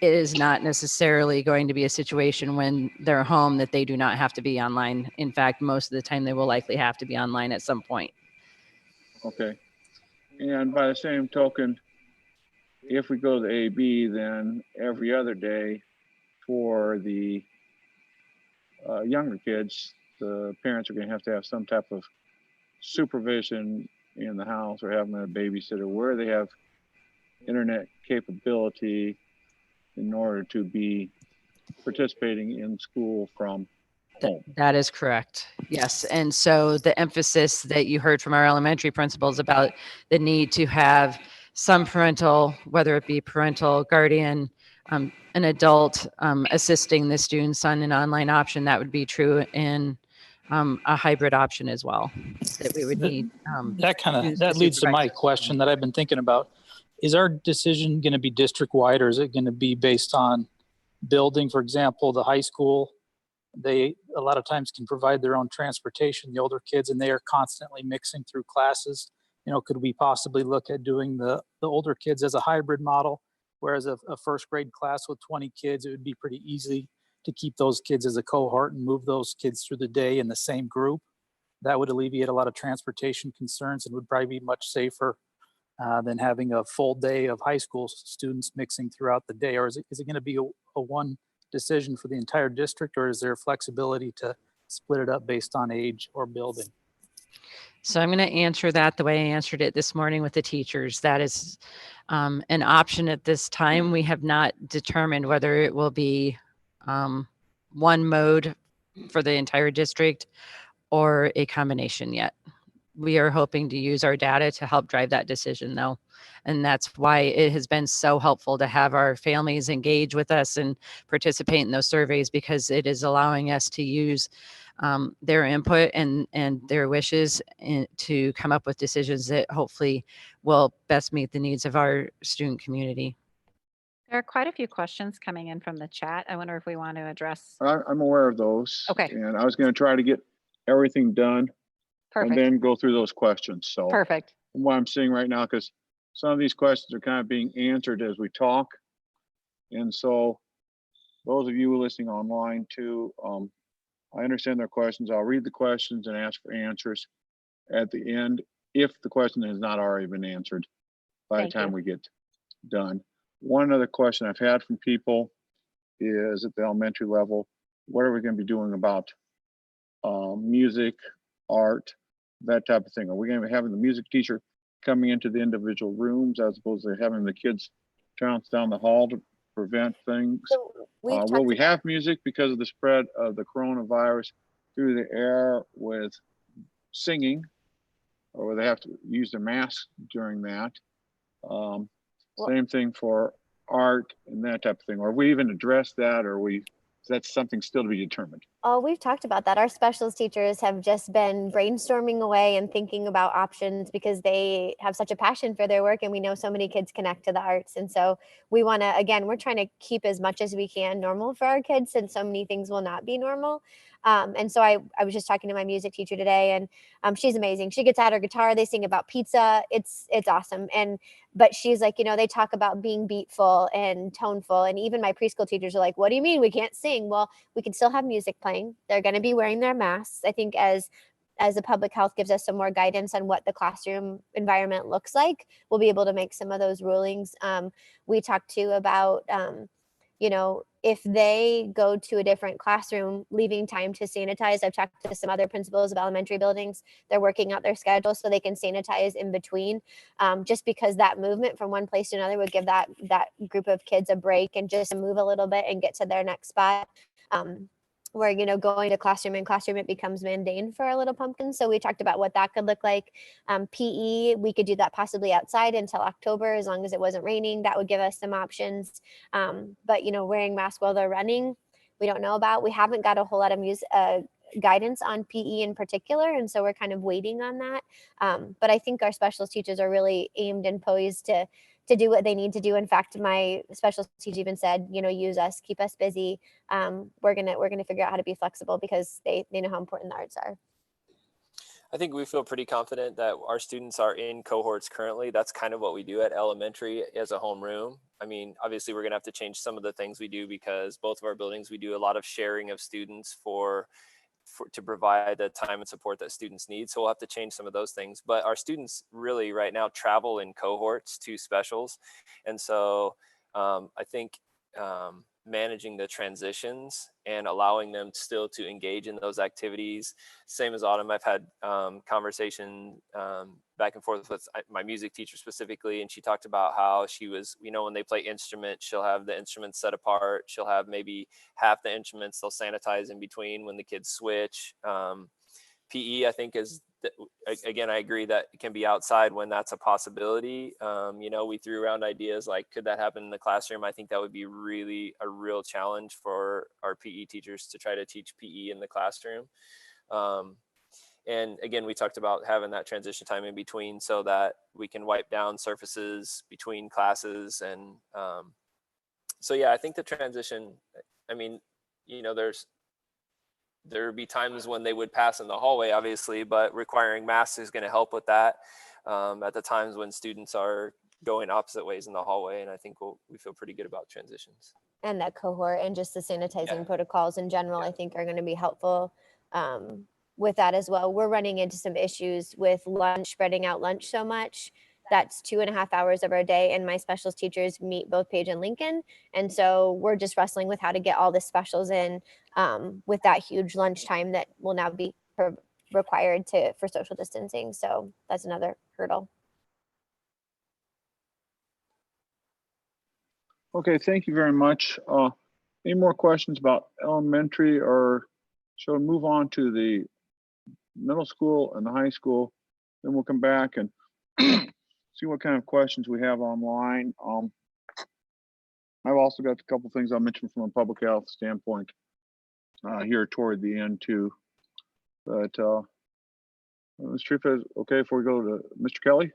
it is not necessarily going to be a situation when they're home that they do not have to be online. In fact, most of the time they will likely have to be online at some point. Okay. And by the same token, if we go to the A/B, then every other day for the younger kids, the parents are going to have some type of supervision in the house or having a babysitter where they have internet capability in order to be participating in school from home. That is correct. Yes. And so the emphasis that you heard from our elementary principals about the need to have some parental, whether it be parental, guardian, an adult assisting the students on an online option, that would be true in a hybrid option as well. That we would need. That leads to my question that I've been thinking about. Is our decision going to be district-wide, or is it going to be based on building? For example, the high school, they a lot of times can provide their own transportation, the older kids, and they are constantly mixing through classes. You know, could we possibly look at doing the older kids as a hybrid model, whereas a first grade class with 20 kids, it would be pretty easy to keep those kids as a cohort and move those kids through the day in the same group. That would alleviate a lot of transportation concerns and would probably be much safer than having a full day of high school students mixing throughout the day? Or is it going to be a one decision for the entire district, or is there flexibility to split it up based on age or building? So I'm going to answer that the way I answered it this morning with the teachers. That is an option at this time. We have not determined whether it will be one mode for the entire district or a combination yet. We are hoping to use our data to help drive that decision though. And that's why it has been so helpful to have our families engage with us and participate in those surveys, because it is allowing us to use their input and their wishes to come up with decisions that hopefully will best meet the needs of our student community. There are quite a few questions coming in from the chat. I wonder if we want to address. I'm aware of those. Okay. And I was going to try to get everything done and Perfect. then go through those questions. So Perfect. from what I'm seeing right now, because some of these questions are kind of being answered as we talk. And so those of you listening online too, I understand their questions. I'll read the questions and ask for answers at the end if the question has not already been answered by the Thank time you. we get done. One other question I've had from people is at the elementary level, what are we going to be doing about music, art, that type of thing? Are we going to be having the music teacher coming into the individual rooms as opposed to having the kids bounce down the hall to prevent things? So Will we have music because of the spread of the coronavirus through the air with singing, or will they have to use their masks during that? Same thing for art and that type of thing. Or we even address that, or that's something still to be determined? Oh, we've talked about that. Our specials teachers have just been brainstorming away and thinking about options because they have such a passion for their work, and we know so many kids connect to the arts. And so we want to, again, we're trying to keep as much as we can normal for our kids, since so many things will not be normal. And so I was just talking to my music teacher today, and she's amazing. She gets out her guitar, they sing about pizza. It's awesome. But she's like, they talk about being beatful and toneful. And even my preschool teachers are like, what do you mean we can't sing? Well, we can still have music playing. They're going to be wearing their masks. I think as the public health gives us some more guidance on what the classroom environment looks like, we'll be able to make some of those rulings. We talked too about, if they go to a different classroom, leaving time to sanitize. I've talked to some other principals of elementary buildings. They're working out their schedule so they can sanitize in between, just because that movement from one place to another would give that group of kids a break and just move a little bit and get to their next spot. Where, going to classroom, it becomes mundane for our little pumpkins. So we talked about what that could look like. PE, we could do that possibly outside until October, as long as it wasn't raining. That would give us some options. But, wearing masks while they're running, we don't know about. We haven't got a whole lot of guidance on PE in particular. And so we're kind of waiting on that. But I think our special teachers are really aimed and poised to do what they need to do. In fact, my special teacher even said, use us, keep us busy. We're gonna figure out how to be flexible because they know how important the arts are. I think we feel pretty confident that our students are in cohorts currently. That's kind of what we do at elementary as a homeroom. I mean, obviously we're gonna have to change some of the things we do because both of our buildings, we do a lot of sharing of students to provide the time and support that students need. So we'll have to change some of those things. But our students really right now travel in cohorts to specials. And so I think managing the transitions and allowing them still to engage in those activities. Same as Autumn, I've had conversation back and forth with my music teacher specifically, and she talked about how she was, when they play instruments, she'll have the instruments set apart. She'll have maybe half the instruments they'll sanitize in between when the kids switch. PE, I think, is, again, I agree that it can be outside when that's a possibility. We threw around ideas like, could that happen in the classroom? I think that would be really a real challenge for our PE teachers to try to teach PE in the classroom. And again, we talked about having that transition time in between so that we can wipe down surfaces between classes. And so, yeah, I think the transition, I mean, there would be times when they would pass in the hallway, obviously, but requiring masks is going to help with that at the times when students are going opposite ways in the hallway. And I think we feel pretty good about transitions. And that cohort and just the sanitizing protocols in general, I think are going to be helpful with that as well. We're running into some issues with spreading out lunch so much. That's 2.5 hours of our day, and my specials teachers meet both Paige and Lincoln. And so we're just wrestling with how to get all the specials in with that huge lunchtime that will now be required for social distancing. So that's another hurdle. Okay, thank you very much. Any more questions about elementary, or shall we move on to the middle school and the high school? Then we'll come back and see what kind of questions we have online. I've also got a couple things I'll mention from a public health standpoint here toward the end too. But Ms. Trifa, okay if we go to Mr. Kelly?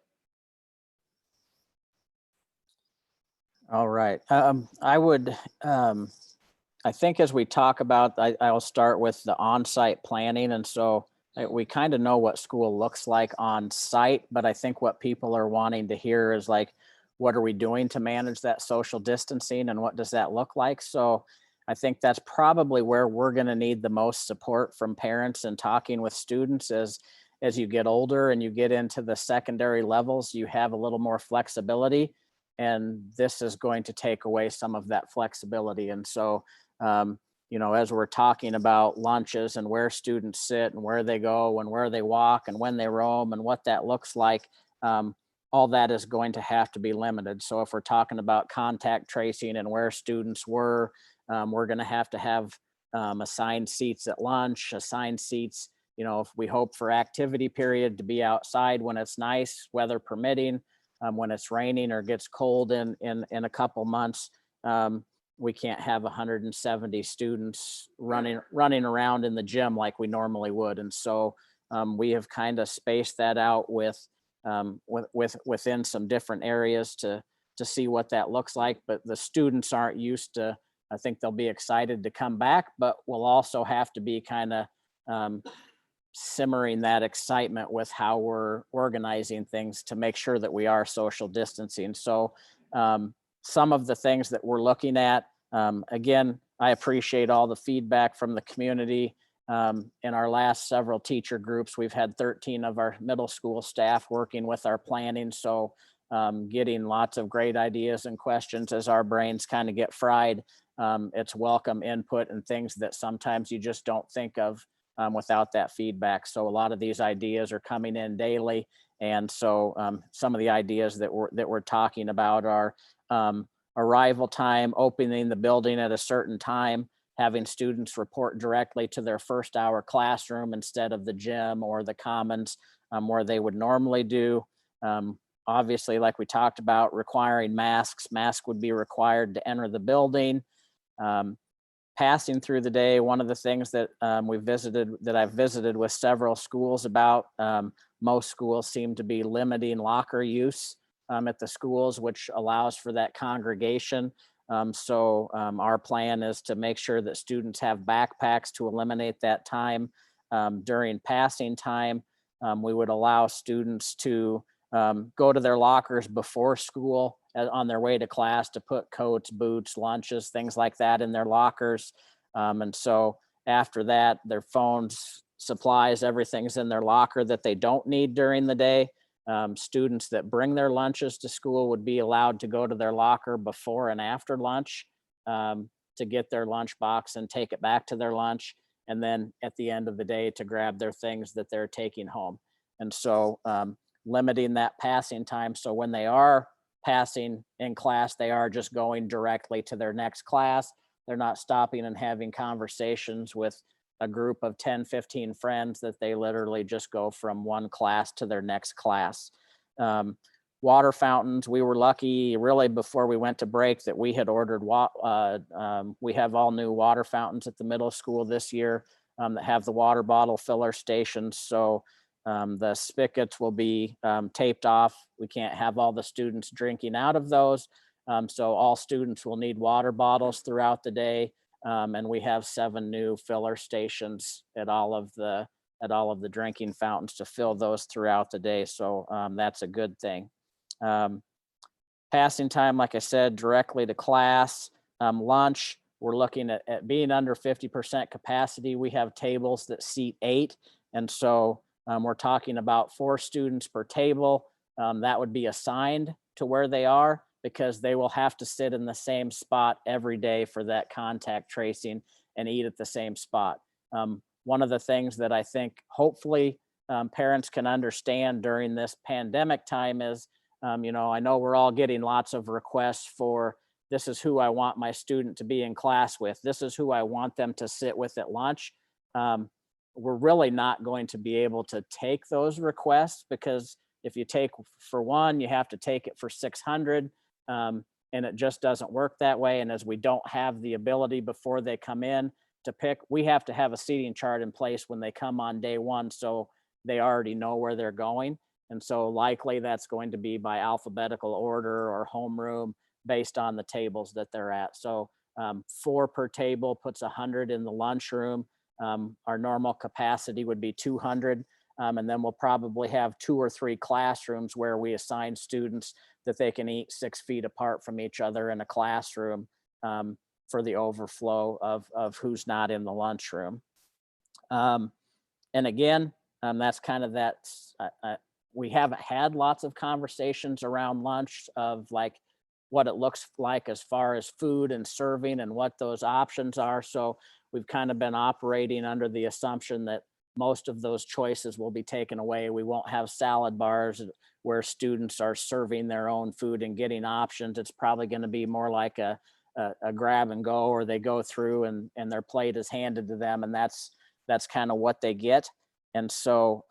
All right. I would, I think as we talk about, I'll start with the on-site planning. And so we kind of know what school looks like on site, but I think what people are wanting to hear is like, what are we doing to manage that social distancing and what does that look like? So I think that's probably where we're going to need the most support from parents and talking with students as you get older and you get into the secondary levels, you have a little more flexibility. And this is going to take away some of that flexibility. And so, you know, as we're talking about lunches and where students sit and where they go and where they walk and when they roam and what that looks like, all that is going to have to be limited. So if we're talking about contact tracing and where students were, we're going to have assigned seats at lunch, assigned seats, you know, if we hope for activity period to be outside when it's nice, weather permitting. When it's raining or gets cold in a couple months, we can't have 170 students running around in the gym like we normally would. And so we have kind of spaced that out within some different areas to see what that looks like. But the students aren't used to, I think they'll be excited to come back, but we'll also have to be kind of simmering that excitement with how we're organizing things to make sure that we are social distancing. So some of the things that we're looking at, again, I appreciate all the feedback from the community. In our last several teacher groups, we've had 13 of our middle school staff working with our planning. So getting lots of great ideas and questions as our brains kind of get fried. It's welcome input and things that sometimes you just don't think of without that feedback. So a lot of these ideas are coming in daily. And so some of the ideas that we're talking about are arrival time, opening the building at a certain time, having students report directly to their first hour classroom instead of the gym or the commons where they would normally do. Obviously, like we talked about, requiring masks. Mask would be required to enter the building. Passing through the day, one of the things that I've visited with several schools about, most schools seem to be limiting locker use at the schools, which allows for that congregation. So our plan is to make sure that students have backpacks to eliminate that time. During passing time, we would allow students to go to their lockers before school on their way to class to put coats, boots, lunches, things like that in their lockers. And so after that, their phones, supplies, everything's in their locker that they don't need during the day. Students that bring their lunches to school would be allowed to go to their locker before and after lunch to get their lunch box and take it back to their lunch. And then at the end of the day to grab their things that they're taking home. And so limiting that passing time. So when they are passing in class, they are just going directly to their next class. They're not stopping and having conversations with a group of 10, 15 friends that they literally just go from one class to their next class. Water fountains, we were lucky really before we went to break that we had ordered, we have all new water fountains at the middle school this year that have the water bottle filler stations. So the spigots will be taped off. We can't have all the students drinking out of those. So all students will need water bottles throughout the day. And we have 7 new filler stations at all of the drinking fountains to fill those throughout the day. So that's a good thing. Passing time, like I said, directly to class. Lunch, we're looking at being under 50% capacity. We have tables that seat 8. And so we're talking about 4 students per table. That would be assigned to where they are because they will have to sit in the same spot every day for that contact tracing and eat at the same spot. One of the things that I think hopefully parents can understand during this pandemic time is, you know, I know we're all getting lots of requests for, this is who I want my student to be in class with. This is who I want them to sit with at lunch. We're really not going to be able to take those requests because if you take for one, you have to take it for 600. And it just doesn't work that way. And as we don't have the ability before they come in to pick, we have to have a seating chart in place when they come on day 1. So they already know where they're going. And so likely that's going to be by alphabetical order or homeroom. based on the tables that they're at. So 4 per table puts 100 in the lunchroom. Our normal capacity would be 200. And then we'll probably have 2 or 3 classrooms where we assign students that they can eat 6 feet apart from each other in a classroom for the overflow of who's not in the lunchroom. And again, that's kind of that, we haven't had lots of conversations around lunch of like what it looks like as far as food and serving and what those options are. So we've kind of been operating under the assumption that most of those choices will be taken away. We won't have salad bars where students are serving their own food and getting options. It's probably going to be more like a grab and go, or they go through and their plate is handed to them, and that's kind of what they get. And so,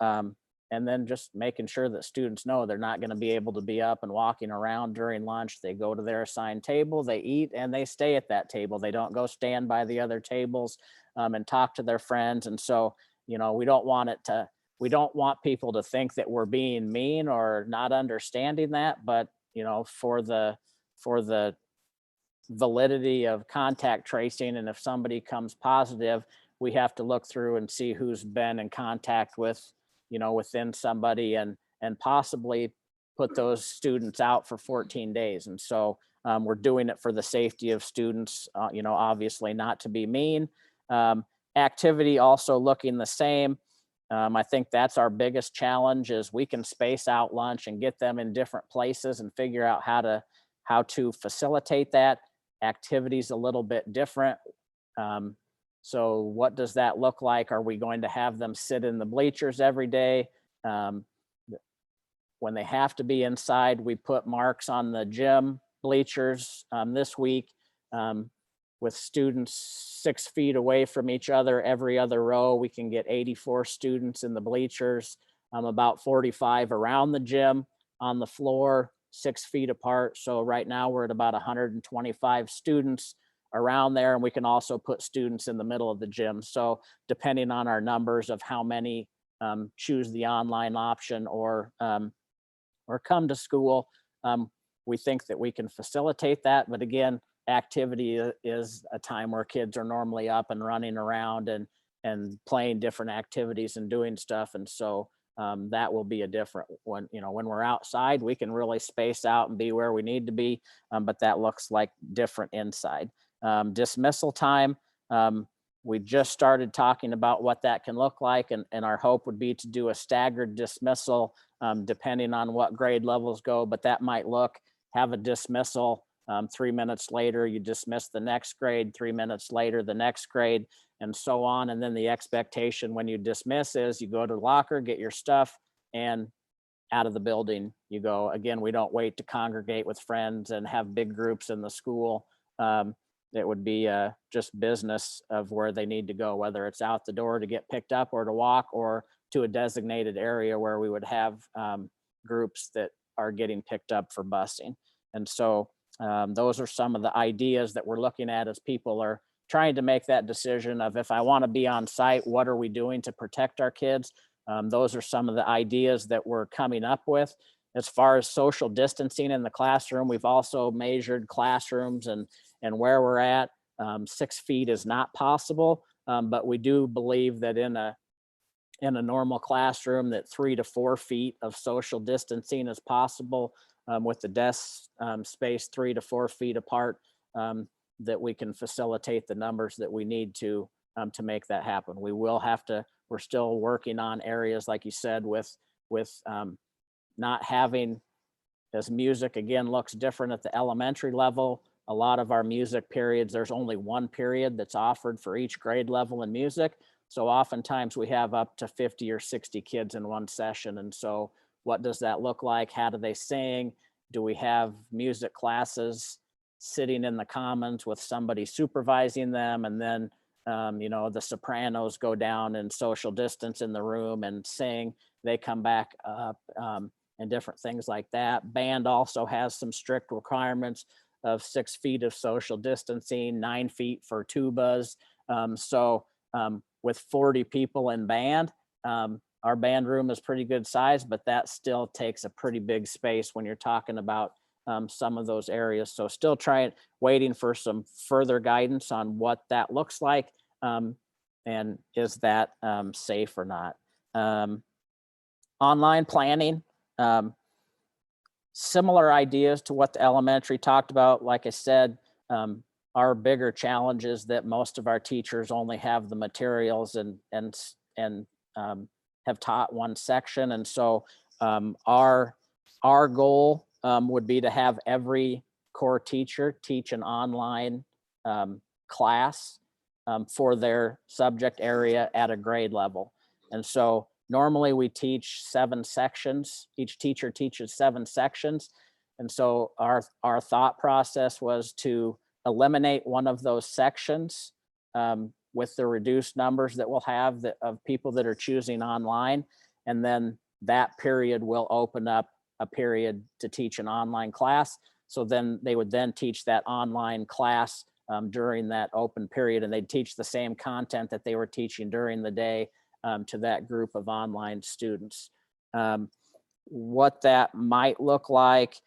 and then just making sure that students know they're not going to be able to be up and walking around during lunch. They go to their assigned table, they eat, and they stay at that table. They don't go stand by the other tables and talk to their friends. And so, you know, we don't want people to think that we're being mean or not understanding that, but, you know, for the validity of contact tracing, and if somebody comes positive, we have to look through and see who's been in contact with, you know, within somebody, and possibly put those students out for 14 days. And so we're doing it for the safety of students, you know, obviously not to be mean. Activity also looking the same. I think that's our biggest challenge, is we can space out lunch and get them in different places and figure out how to facilitate that. Activities a little bit different. So what does that look like? Are we going to have them sit in the bleachers every day? When they have to be inside, we put marks on the gym bleachers this week, with students 6 feet away from each other every other row. We can get 84 students in the bleachers, about 45 around the gym on the floor, 6 feet apart. So right now we're at about 125 students around there, and we can also put students in the middle of the gym. So depending on our numbers of how many choose the online option or come to school, we think that we can facilitate that. But again, activity is a time where kids are normally up and running around and playing different activities and doing stuff. And so that will be a different one. You know, when we're outside, we can really space out and be where we need to be, but that looks like different inside. Dismissal time, we just started talking about what that can look like, and our hope would be to do a staggered dismissal depending on what grade levels go, but that might have a dismissal 3 minutes later, you dismiss the next grade, 3 minutes later, the next grade, and so on. And then the expectation when you dismiss is you go to the locker, get your stuff, and out of the building you go. Again, we don't wait to congregate with friends and have big groups in the school. It would be just business of where they need to go, whether it's out the door to get picked up or to walk, or to a designated area where we would have groups that are getting picked up for busing. And so those are some of the ideas that we're looking at as people are trying to make that decision of, if I want to be on site, what are we doing to protect our kids? Those are some of the ideas that we're coming up with. As far as social distancing in the classroom, we've also measured classrooms and where we're at. 6 feet is not possible, but we do believe that in a normal classroom that 3 to 4 feet of social distancing is possible, with the desk space 3 to 4 feet apart, that we can facilitate the numbers that we need to make that happen. We're still working on areas, like you said, with not having, as music again looks different at the elementary level. A lot of our music periods, there's only one period that's offered for each grade level in music. So oftentimes we have up to 50 or 60 kids in one session. And so what does that look like? How do they sing? Do we have music classes sitting in the commons with somebody supervising them? And then, you know, the sopranos go down and social distance in the room and sing. They come back up, and different things like that. Band also has some strict requirements of 6 feet of social distancing, 9 feet for tubas. With 40 people in band, our band room is pretty good size, but that still takes a pretty big space when you're talking about some of those areas. So still waiting for some further guidance on what that looks like, and is that safe or not. Online planning, similar ideas to what the elementary talked about. Like I said, our bigger challenge is that most of our teachers only have the materials and have taught one section. And so our goal would be to have every core teacher teach an online class for their subject area at a grade level. And so normally we teach 7 sections. Each teacher teaches 7 sections. And so our thought process was to eliminate one of those sections with the reduced numbers that we'll have of people that are choosing online. And then that period will open up a period to teach an online class. So then they would then teach that online class during that open period, and they'd teach the same content that they were teaching during the day to that group of online students. What that might look like,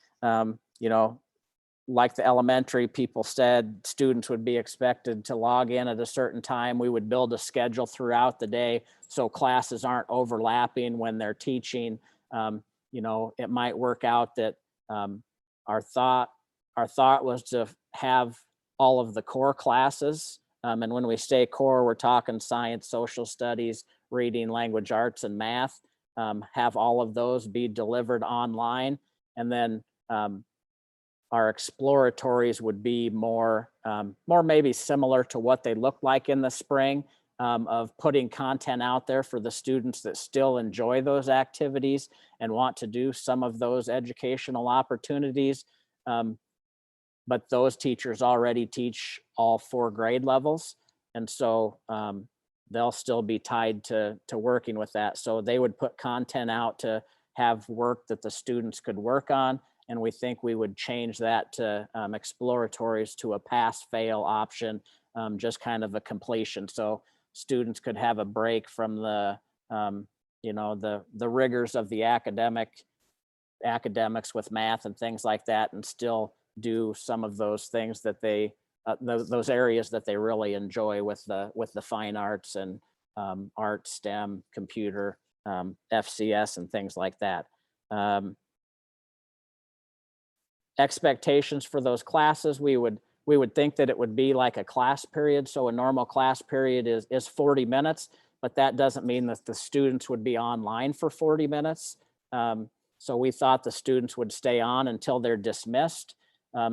like the elementary people said, students would be expected to log in at a certain time. We would build a schedule throughout the day so classes aren't overlapping when they're teaching. It might work out that our thought was to have all of the core classes. And when we say core, we're talking science, social studies, reading, language arts, and math, have all of those be delivered online. And then our exploratories would be more maybe similar to what they look like in the spring, of putting content out there for the students that still enjoy those activities and want to do some of those educational opportunities. But those teachers already teach all 4 grade levels. And so they'll still be tied to working with that. So they would put content out to have work that the students could work on. And we think we would change that to exploratories to a pass-fail option, just kind of a completion. So students could have a break from the rigors of the academics with math and things like that, and still do some of those things that they those areas that they really enjoy with the fine arts and art, STEM, computer, FCS, and things like that. Expectations for those classes, we would think that it would be like a class period. So a normal class period is 40 minutes, but that doesn't mean that the students would be online for 40 minutes. So we thought the students would stay on until they're dismissed.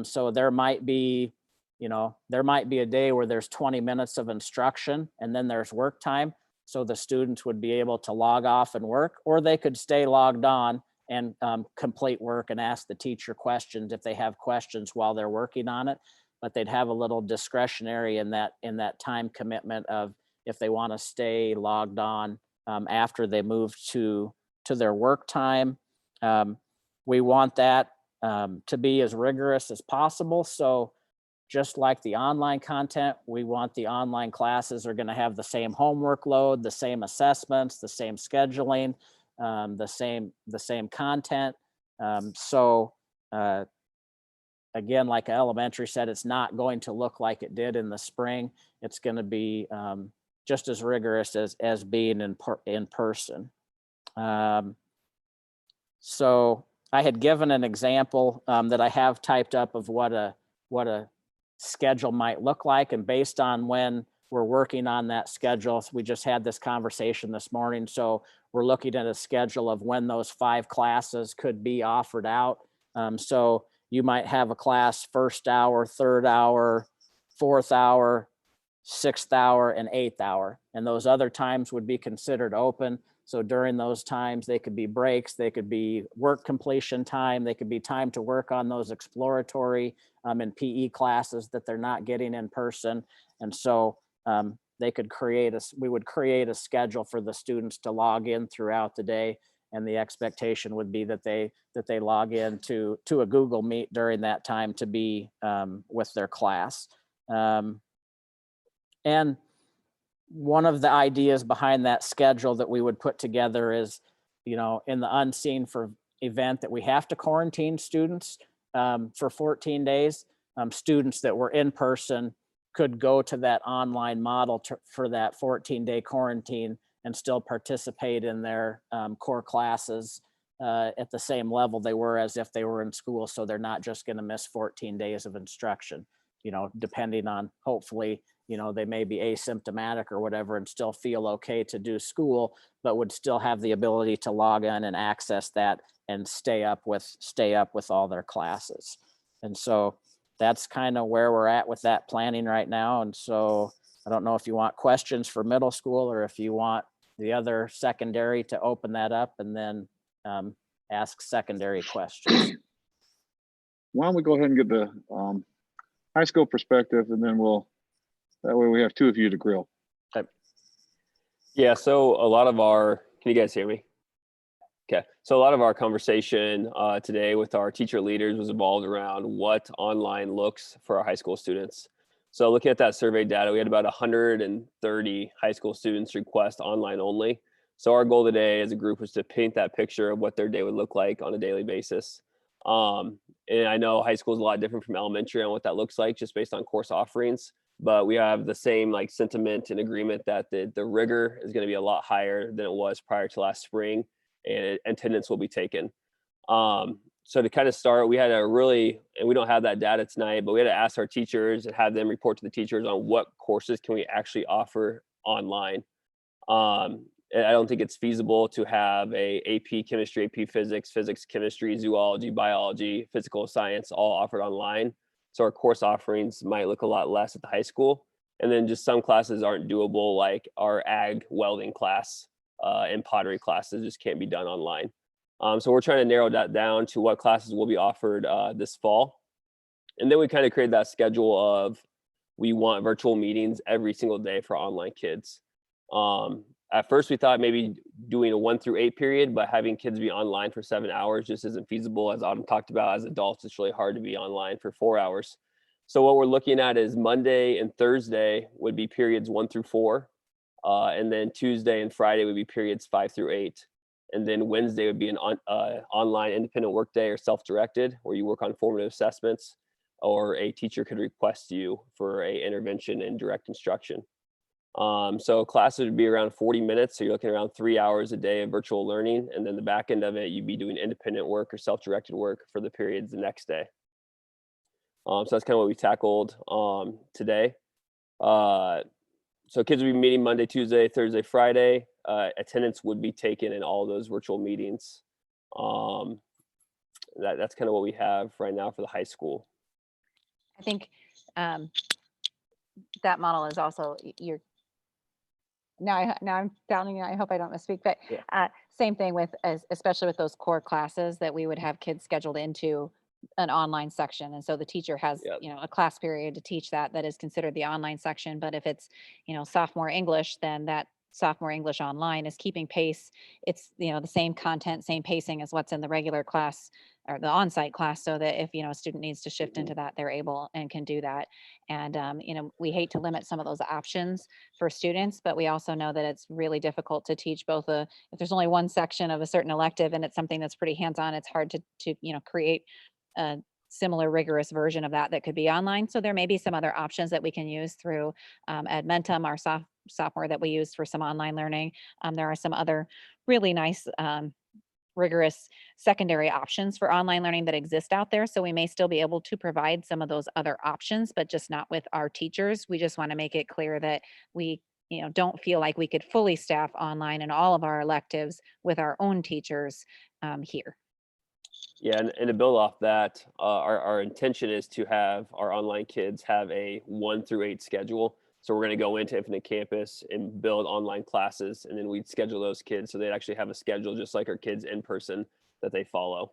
So there might be a day where there's 20 minutes of instruction and then there's work time. So the students would be able to log off and work, or they could stay logged on and complete work and ask the teacher questions if they have questions while they're working on it. But they'd have a little discretionary in that time commitment of if they want to stay logged on after they move to their work time. We want that to be as rigorous as possible. So just like the online content, we want the online classes are going to have the same homework load, the same assessments, the same scheduling, the same content. Again, like elementary said, it's not going to look like it did in the spring. It's going to be just as rigorous as being in person. So I had given an example that I have typed up of what a schedule might look like, and based on when we're working on that schedule, we just had this conversation this morning. So we're looking at a schedule of when those 5 classes could be offered out. So you might have a class 1st hour, 3rd hour, 4th hour, 6th hour, and 8th hour. And those other times would be considered open. So during those times, they could be breaks, they could be work completion time, they could be time to work on those exploratory and PE classes that they're not getting in person. And so we would create a schedule for the students to log in throughout the day. And the expectation would be that they log in to a Google Meet during that time to be with their class. And one of the ideas behind that schedule that we would put together is, in the unseen for event that we have to quarantine students, for 14 days, students that were in person could go to that online model for that 14-day quarantine and still participate in their core classes at the same level they were as if they were in school. So they're not just going to miss 14 days of instruction, you know, depending on, hopefully, you know, they may be asymptomatic or whatever and still feel okay to do school, but would still have the ability to log in and access that and stay up with all their classes. And so that's kind of where we're at with that planning right now. And so I don't know if you want questions for middle school or if you want the other secondary to open that up and then ask secondary questions. Why don't we go ahead and get the high school perspective, and then that way we have two of you to grill. Okay. Yeah, so a lot of our, can you guys hear me? Okay, so a lot of our conversation today with our teacher leaders was involved around what online looks for our high school students. So looking at that survey data, we had about 130 high school students request online only. So our goal today as a group was to paint that picture of what their day would look like on a daily basis. And I know high school is a lot different from elementary on what that looks like just based on course offerings, but we have the same like sentiment and agreement that the rigor is going to be a lot higher than it was prior to last spring, and attendance will be taken. So to kind of start, we had a really, and we don't have that data tonight, but we had to ask our teachers and have them report to the teachers on what courses can we actually offer online. And I don't think it's feasible to have a AP chemistry, AP physics, chemistry, zoology, biology, physical science all offered online. So our course offerings might look a lot less at the high school. And then just some classes aren't doable, like our ag welding class and pottery classes just can't be done online. So we're trying to narrow that down to what classes will be offered this fall. And then we kind of created that schedule of, we want virtual meetings every single day for online kids. At first we thought maybe doing a 1 through 8 period, but having kids be online for 7 hours just isn't feasible. As Autumn talked about, as adults, it's really hard to be online for 4 hours. So what we're looking at is Monday and Thursday would be periods 1 through 4. And then Tuesday and Friday would be periods 5 through 8. And then Wednesday would be an online independent work day or self-directed, where you work on formative assessments, or a teacher could request you for a intervention and direct instruction. So classes would be around 40 minutes. So you're looking around 3 hours a day of virtual learning. And then the back end of it, you'd be doing independent work or self-directed work for the periods the next day. So that's kind of what we tackled today. So kids would be meeting Monday, Tuesday, Thursday, Friday. Attendance would be taken in all those virtual meetings. That's kind of what we have right now for the high school. I think that model is also now I'm doubting, I hope I don't misspeak, but Yeah. Same thing with, especially with those core classes that we would have kids scheduled into an online section. And so the teacher has, Yep. a class period to teach that is considered the online section. But if it's, sophomore English, then that sophomore English online is keeping pace. It's, the same content, same pacing as what's in the regular class or the on-site class, so that if, a student needs to shift into that, they're able and can do that. And, we hate to limit some of those options for students, but we also know that it's really difficult to teach both if there's only one section of a certain elective and it's something that's pretty hands-on, it's hard to create a similar rigorous version of that could be online. So there may be some other options that we can use through Edmentum, our software that we use for some online learning. There are some other really nice rigorous secondary options for online learning that exist out there. So we may still be able to provide some of those other options, but just not with our teachers. We just want to make it clear that we don't feel like we could fully staff online in all of our electives with our own teachers here. Yeah, and to build off that, our intention is to have our online kids have a 1 through 8 schedule. So we're going to go into Infinite Campus and build online classes, and then we'd schedule those kids so they'd actually have a schedule just like our kids in person that they follow.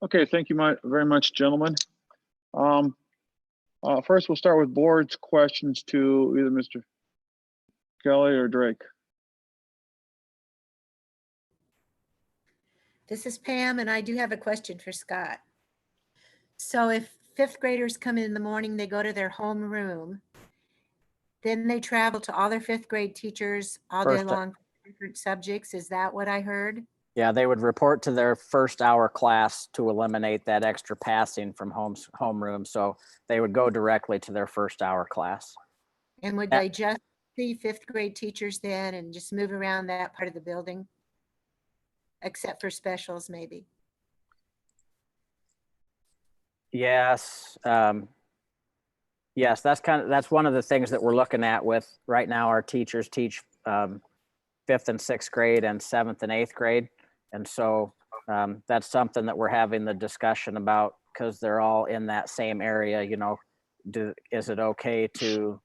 Okay, thank you very much, gentlemen. First, we'll start with board's questions to either Mr. Kelly or Drake. This is Pam, and I do have a question for Scott. So if fifth graders come in the morning, they go to their homeroom, Then they travel to all their fifth grade teachers all day First- long, for different subjects. Is that what I heard? Yeah, they would report to their first hour class to eliminate that extra passing from homeroom. So they would go directly to their first hour class. And would Yeah. they just see fifth grade teachers then and just move around that part of the building? Except for specials, maybe. Yes. Yes, that's one of the things that we're looking at with right now. Our teachers teach 5th and 6th grade and 7th and 8th grade. And so that's something that we're having the discussion about because they're all in that same area, you know, is it okay to,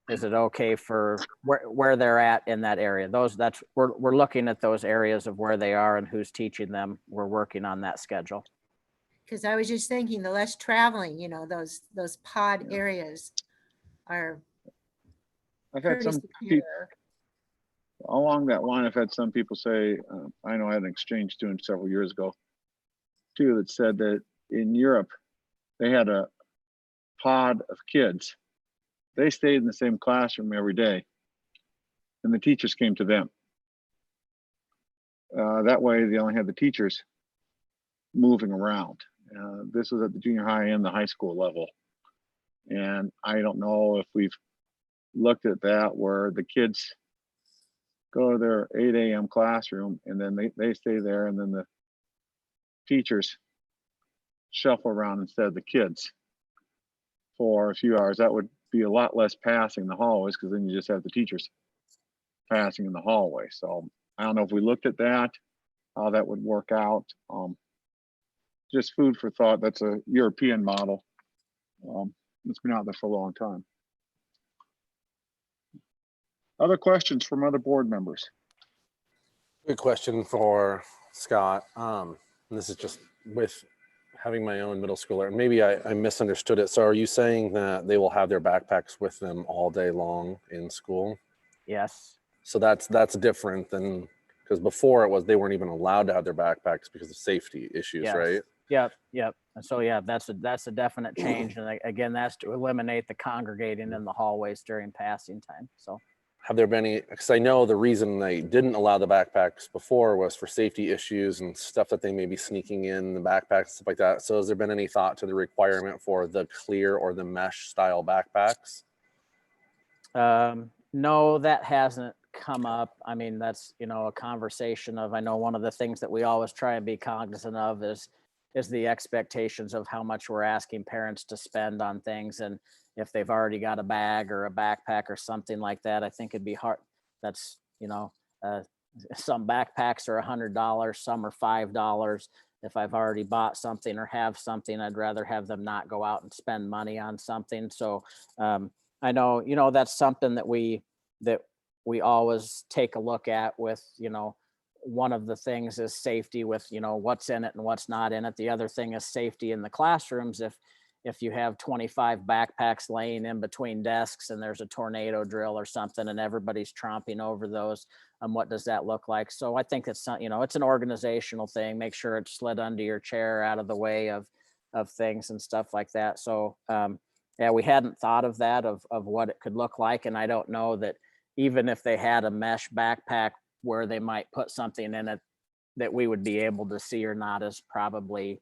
is it okay for where they're at in that area? We're looking at those areas of where they are and who's teaching them. We're working on that schedule. Because I was just thinking the less traveling, you know, those pod areas are I've had pretty some secure. people along that line. I've had some people say, I know I had an exchange student several years ago too, that said that in Europe, they had a pod of kids. They stayed in the same classroom every day and the teachers came to them. That way they only had the teachers moving around. This was at the junior high and the high school level. And I don't know if we've looked at that where the kids go to their 8 a.m. classroom and then they stay there and then the teachers shuffle around instead of the kids for a few hours. That would be a lot less passing in the hallways because then you just have the teachers passing in the hallway. So I don't know if we looked at that, how that would work out. Just food for thought. That's a European model. It's been out there for a long time. Other questions from other board members? Good question for Scott. And this is just with having my own middle schooler. And maybe I misunderstood it. So are you saying that they will have their backpacks with them all day long in school? Yes. So that's different than, because before it was they weren't even allowed to have their backpacks because of safety issues, Yes. right? Yep. And so, yeah, that's a definite change. And again, that's to eliminate the congregating in the hallways during passing time. So Have there been any, because I know the reason they didn't allow the backpacks before was for safety issues and stuff that they may be sneaking in the backpacks, stuff like that. So has there been any thought to the requirement for the clear or the mesh style backpacks? no, that hasn't come up. I mean, that's, you know, a conversation of, I know one of the things that we always try and be cognizant of is the expectations of how much we're asking parents to spend on things. And if they've already got a bag or a backpack or something like that, I think it'd be hard. That's, you know, some backpacks are $100, some are $5. If I've already bought something or have something, I'd rather have them not go out and spend money on something. So I know, you know, that's something that we always take a look at with, you know, one of the things is safety with, you know, what's in it and what's not in it. The other thing is safety in the classrooms. If you have 25 backpacks laying in between desks and there's a tornado drill or something and everybody's tromping over those, what does that look like? So I think it's, you know, it's an organizational thing. Make sure it's slid under your chair out of the way of things and stuff like that. So yeah, we hadn't thought of that, of what it could look like. And I don't know that even if they had a mesh backpack where they might put something in it that we would be able to see or not, is probably,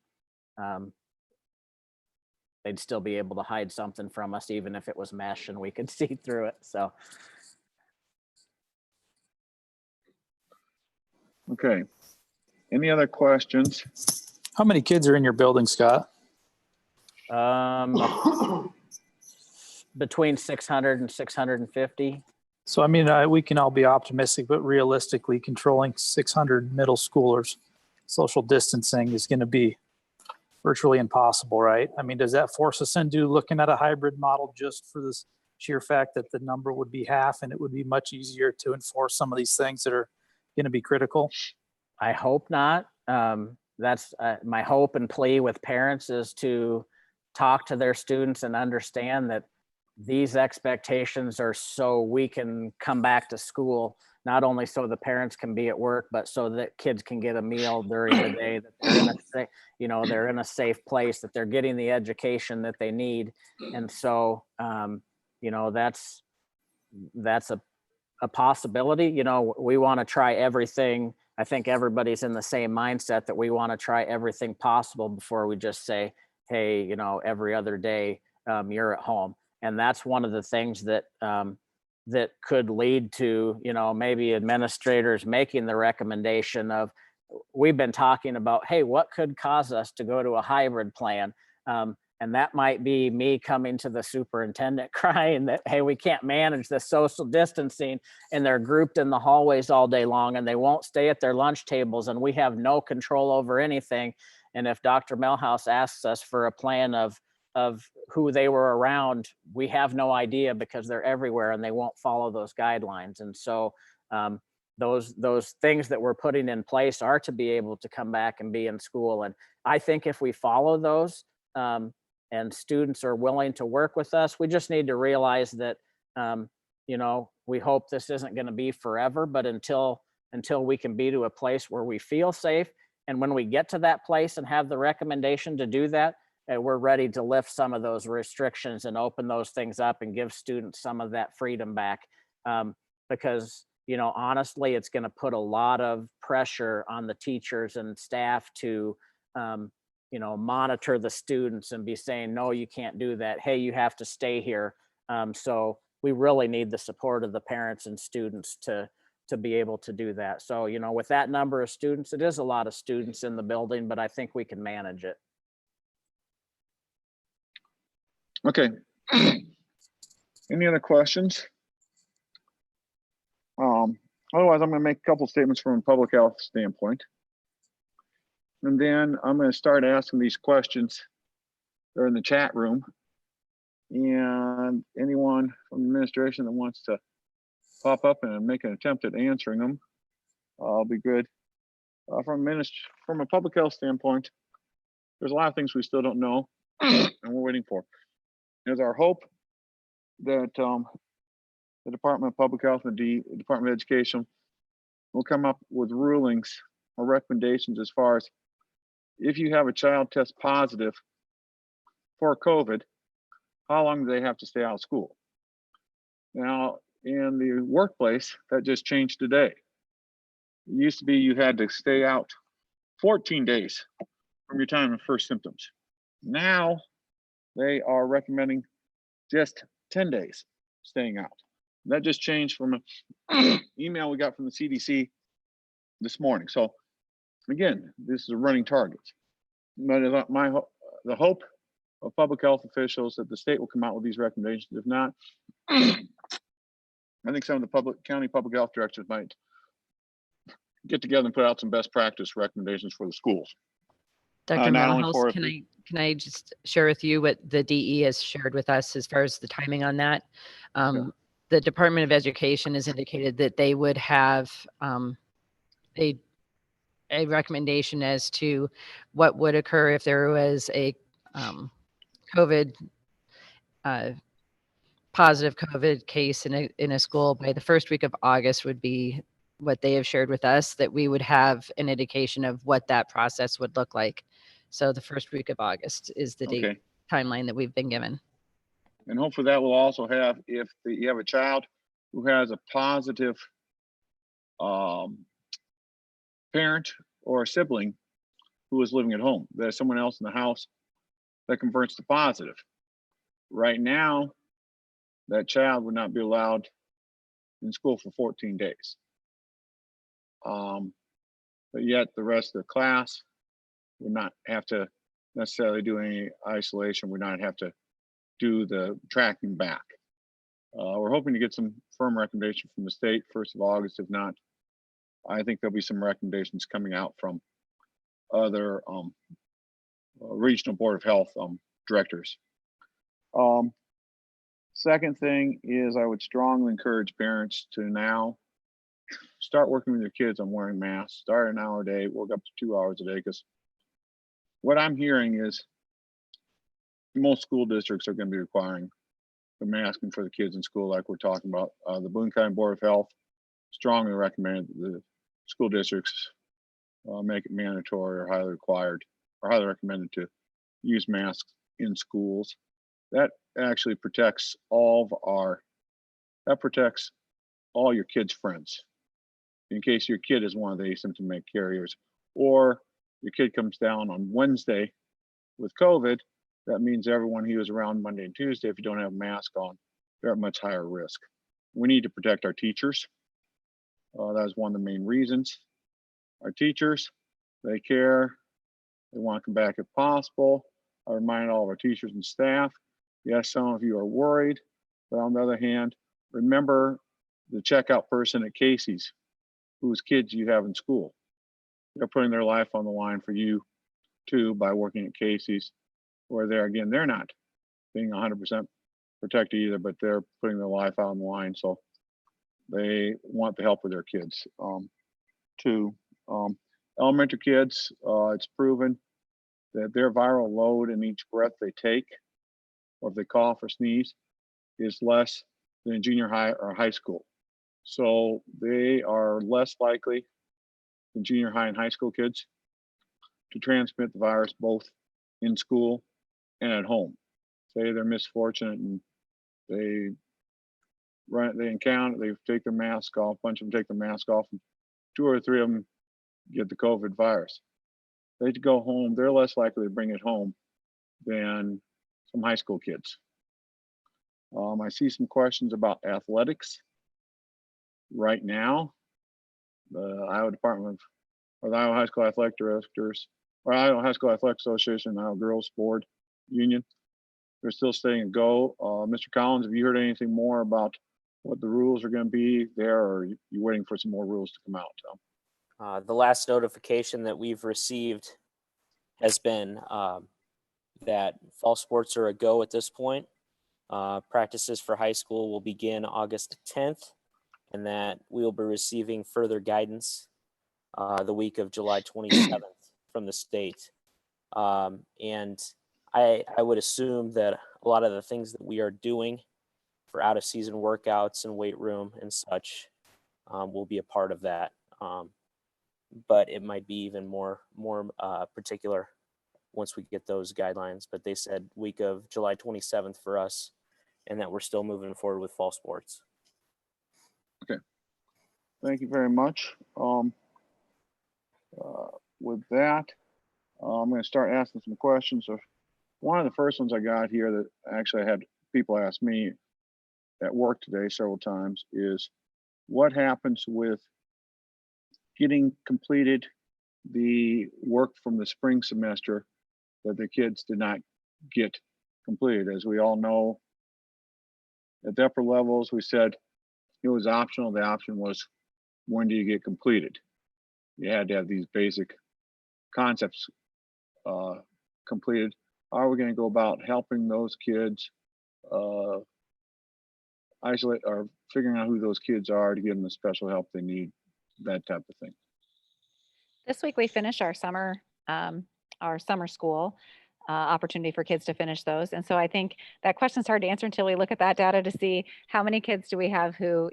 they'd still be able to hide something from us, even if it was mesh and we could see through it. So. Okay. Any other questions? How many kids are in your building, Scott? Between 600 and 650. So, I mean, we can all be optimistic, but realistically, controlling 600 middle schoolers, social distancing is going to be virtually impossible, right? I mean, does that force us into looking at a hybrid model just for this sheer fact that the number would be half and it would be much easier to enforce some of these things that are going to be critical? I hope not. That's my hope and plea with parents, is to talk to their students and understand that these expectations are so we can come back to school, not only so the parents can be at work, but so that kids can get a meal during the day, that they're in a, you know, they're in a safe place, that they're getting the education that they need. And so, you know, that's a possibility. You know, we want to try everything. I think everybody's in the same mindset that we want to try everything possible before we just say, hey, you know, every other day you're at home. And that's one of the things that that could lead to, you know, maybe administrators making the recommendation of, we've been talking about, hey, what could cause us to go to a hybrid plan? And that might be me coming to the superintendent crying that, hey, we can't manage the social distancing, and they're grouped in the hallways all day long and they won't stay at their lunch tables and we have no control over anything. And if Dr. Melhouse asks us for a plan of who they were around, we have no idea because they're everywhere and they won't follow those guidelines. And so those things that we're putting in place are to be able to come back and be in school. And I think if we follow those, and students are willing to work with us, we just need to realize that, you know, we hope this isn't going to be forever, but until we can be to a place where we feel safe. And when we get to that place and have the recommendation to do that, we're ready to lift some of those restrictions and open those things up and give students some of that freedom back. Because, you know, honestly, it's going to put a lot of pressure on the teachers and staff to, you know, monitor the students and be saying, no, you can't do that. Hey, you have to stay here. So we really need the support of the parents and students to be able to do that. So, you know, with that number of students, it is a lot of students in the building, but I think we can manage it. Okay. Any other questions? Otherwise, I'm going to make a couple statements from a public health standpoint. And then I'm going to start asking these questions. They're in the chat room. And anyone from the administration that wants to pop up and make an attempt at answering them, I'll be good. From a public health standpoint, there's a lot of things we still don't know and we're waiting for. There's our hope that the Department of Public Health and the Department of Education will come up with rulings or recommendations as far as if you have a child test positive for COVID, how long do they have to stay out of school? Now, in the workplace, that just changed today. It used to be you had to stay out 14 days from your time of first symptoms. Now, they are recommending just 10 days staying out. That just changed from an email we got from the CDC this morning. So again, this is a running target. But the hope of public health officials that the state will come out with these recommendations. If not, I think some of the county public health directors might get together and put out some best practice recommendations for the schools. Dr. Not only Melhouse, for can I just share with you what the DE has shared with us as far as the timing on that? The Department of Education has indicated that they would have a recommendation as to what would occur if there was a COVID positive COVID case in a school by the first week of August would be what they have shared with us, that we would have an indication of what that process would look like. So the first week of August is the date timeline that we've been given. And hopefully that will also have, if you have a child who has a positive parent or a sibling who is living at home, there's someone else in the house that converts to positive. Right now, that child would not be allowed in school for 14 days. But yet the rest of the class would not have to necessarily do any isolation, would not have to do the tracking back. We're hoping to get some firm recommendation from the state 1st of August. If not, I think there'll be some recommendations coming out from other regional board of health directors. Second thing is I would strongly encourage parents to now start working with your kids on wearing masks. Start an hour a day, work up to 2 hours a day, because what I'm hearing is most school districts are going to be requiring the masking for the kids in school, like we're talking about. The Boone County Board of Health strongly recommended that the school districts make it mandatory or highly required or highly recommended to use masks in schools. that actually protects all your kids' friends. In case your kid is one of the asymptomatic carriers, or your kid comes down on Wednesday with COVID, that means everyone he was around Monday and Tuesday, if you don't have a mask on, they're at much higher risk. We need to protect our teachers. That is one of the main reasons. Our teachers, they care, they want to come back if possible. I remind all of our teachers and staff, yes, some of you are worried, but on the other hand, remember the checkout person at Casey's, whose kids you have in school. They're putting their life on the line for you too by working at Casey's, where they're not being 100% protected either, but they're putting their life out on the line. So they want the help of their kids too. Elementary kids, it's proven that their viral load in each breath they take, or if they cough or sneeze, is less than junior high or high school. So they are less likely than junior high and high school kids to transmit the virus both in school and at home. Say they're misfortunate and they take their mask off, a bunch of them take their mask off, and 2 or 3 of them get the COVID virus. They go home, they're less likely to bring it home than some high school kids. I see some questions about athletics. Right now, the Iowa Department of, or the Iowa High School Athletic Directors, or Iowa High School Athletic Association, Iowa Girls Board Union, they're still staying a go. Mr. Collins, have you heard anything more about what the rules are going to be there, or are you waiting for some more rules to come out? The last notification that we've received has been that fall sports are a go at this point. Practices for high school will begin August 10th, and that we will be receiving further guidance the week of July 27th from the state. And I would assume that a lot of the things that we are doing for out of season workouts and weight room and such will be a part of that. But it might be even more particular once we get those guidelines. But they said week of July 27th for us, and that we're still moving forward with fall sports. Okay, thank you very much. With that, I'm going to start asking some questions. So one of the first ones I got here that actually I had people ask me at work today several times is, what happens with getting completed the work from the spring semester that the kids did not get completed? As we all know, at the upper levels, we said it was optional. The option was, when do you get completed? You had to have these basic concepts completed. How are we going to go about helping those kids isolate or figuring out who those kids are to give them the special help they need, that type of thing? This week we finish our summer school opportunity for kids to finish those. And so I think that question's hard to answer until we look at that data to see how many kids do we have who,